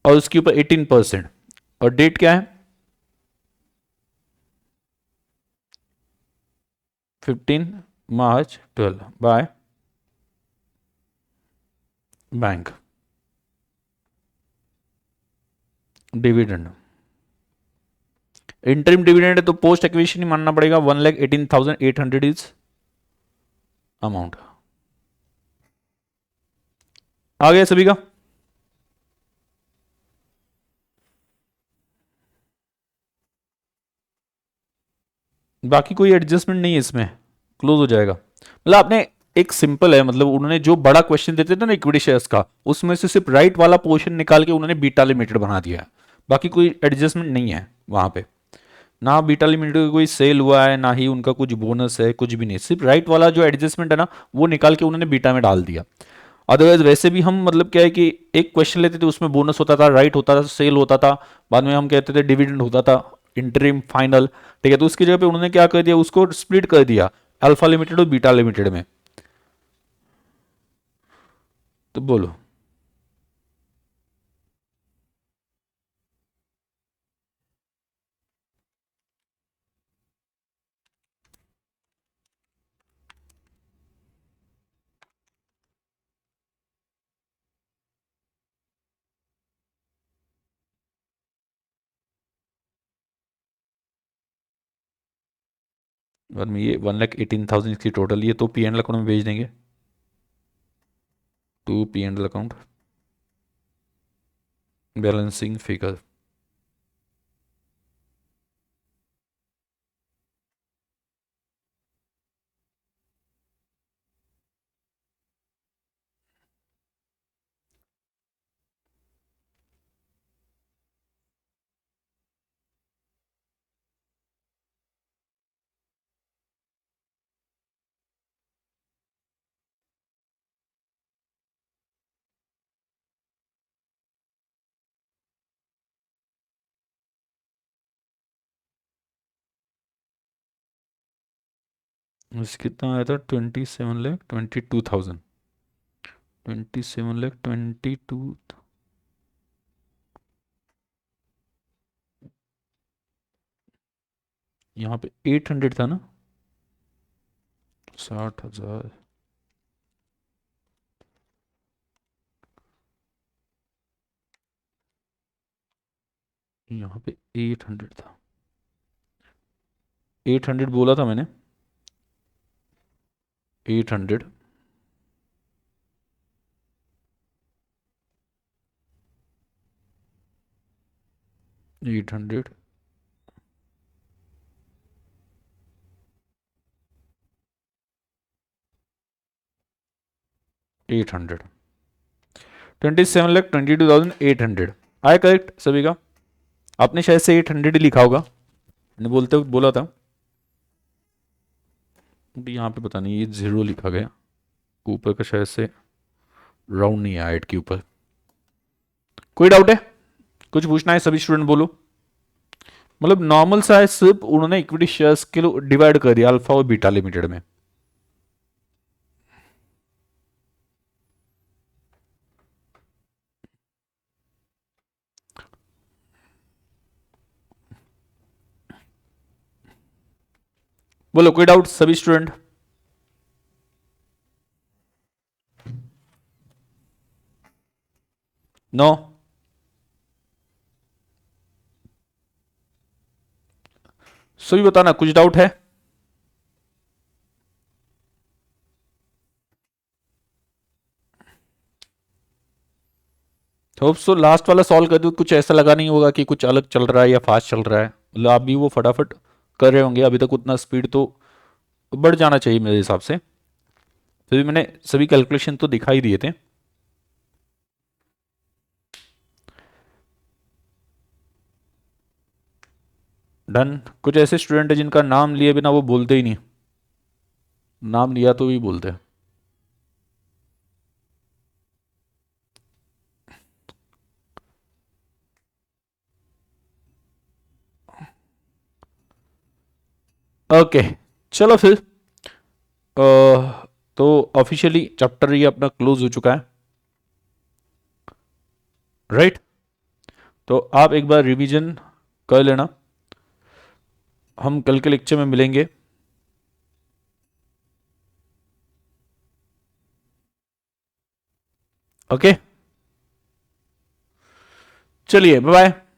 और उसके ऊपर 18%, और डेट क्या है, 15 मार्च 12 by bank. Dividend, interim dividend है तो पोस्ट एक्विजिशन ही मानना पड़ेगा, 1,18,800 इज अमाउंट। आ गया सभी का, बाकी कोई एडजस्टमेंट नहीं है इसमें, क्लोज हो जाएगा। मतलब आपने एक सिंपल है, मतलब उन्होंने जो बड़ा क्वेश्चन देते थे ना इक्विटी शेयर्स का, उसमें से सिर्फ राइट वाला पोर्शन निकाल के उन्होंने बीटा लिमिटेड बना दिया है, बाकी कोई एडजस्टमेंट नहीं है वहां पे, ना बीटा लिमिटेड का कोई सेल हुआ है, ना ही उनका कुछ बोनस है, कुछ भी नहीं, सिर्फ राइट वाला जो एडजस्टमेंट है ना वो निकाल के उन्होंने बीटा में डाल दिया। अदरवाइज वैसे भी हम मतलब क्या है कि एक क्वेश्चन लेते थे उसमें बोनस होता था, राइट होता था, सेल होता था, बाद में हम कहते थे डिविडेंड होता था, इंटरिम फाइनल, ठीक है, तो उसकी जगह पे उन्होंने क्या कर दिया, उसको स्प्लिट कर दिया अल्फा लिमिटेड और बीटा लिमिटेड में। तो बोलो, बाद में ये 1,18,000 इसकी टोटल, ये तो पी एंड अकाउंट में भेज देंगे, to P and account balancing figure. कितना आया था, 27,22,000, 27,22,000, यहाँ पे 800 था ना, 60,000, यहाँ पे 800 था, 800 बोला था मैंने, 800, 800, 800, 27,22,800 आया करेक्ट सभी का। आपने शायद से 800 ही लिखा होगा, मैंने बोलते वक्त बोला था। अभी यहाँ पे पता नहीं ये 0 लिखा गया, ऊपर का शायद से राउंड नहीं है 8 के ऊपर। कोई डाउट है? कुछ पूछना है सभी स्टूडेंट बोलो। मतलब नॉर्मल सा है, सिर्फ उन्होंने इक्विटी शेयर्स के लिए डिवाइड कर दिया अल्फा और बीटा लिमिटेड में। बोलो कोई डाउट सभी स्टूडेंट? नो? सभी बताना कुछ डाउट है? होप सो लास्ट वाला सॉल्व कर दो, कुछ ऐसा लगा नहीं होगा कि कुछ अलग चल रहा है या फास्ट चल रहा है। मतलब आप भी वो फटाफट कर रहे होंगे, अभी तक उतना स्पीड तो बढ़ जाना चाहिए मेरे हिसाब से। फिर भी मैंने सभी कैलकुलेशन तो दिखाई दिए थे। डन। कुछ ऐसे स्टूडेंट है जिनका नाम लिए बिना वो बोलते ही नहीं, नाम लिया तो भी बोलते हैं। ओके चलो फिर तो ऑफिशियली चैप्टर ये अपना क्लोज हो चुका है, राइट? तो आप एक बार रिवीजन कर लेना, हम कल के लेक्चर में मिलेंगे। ओके चलिए बाय बाय।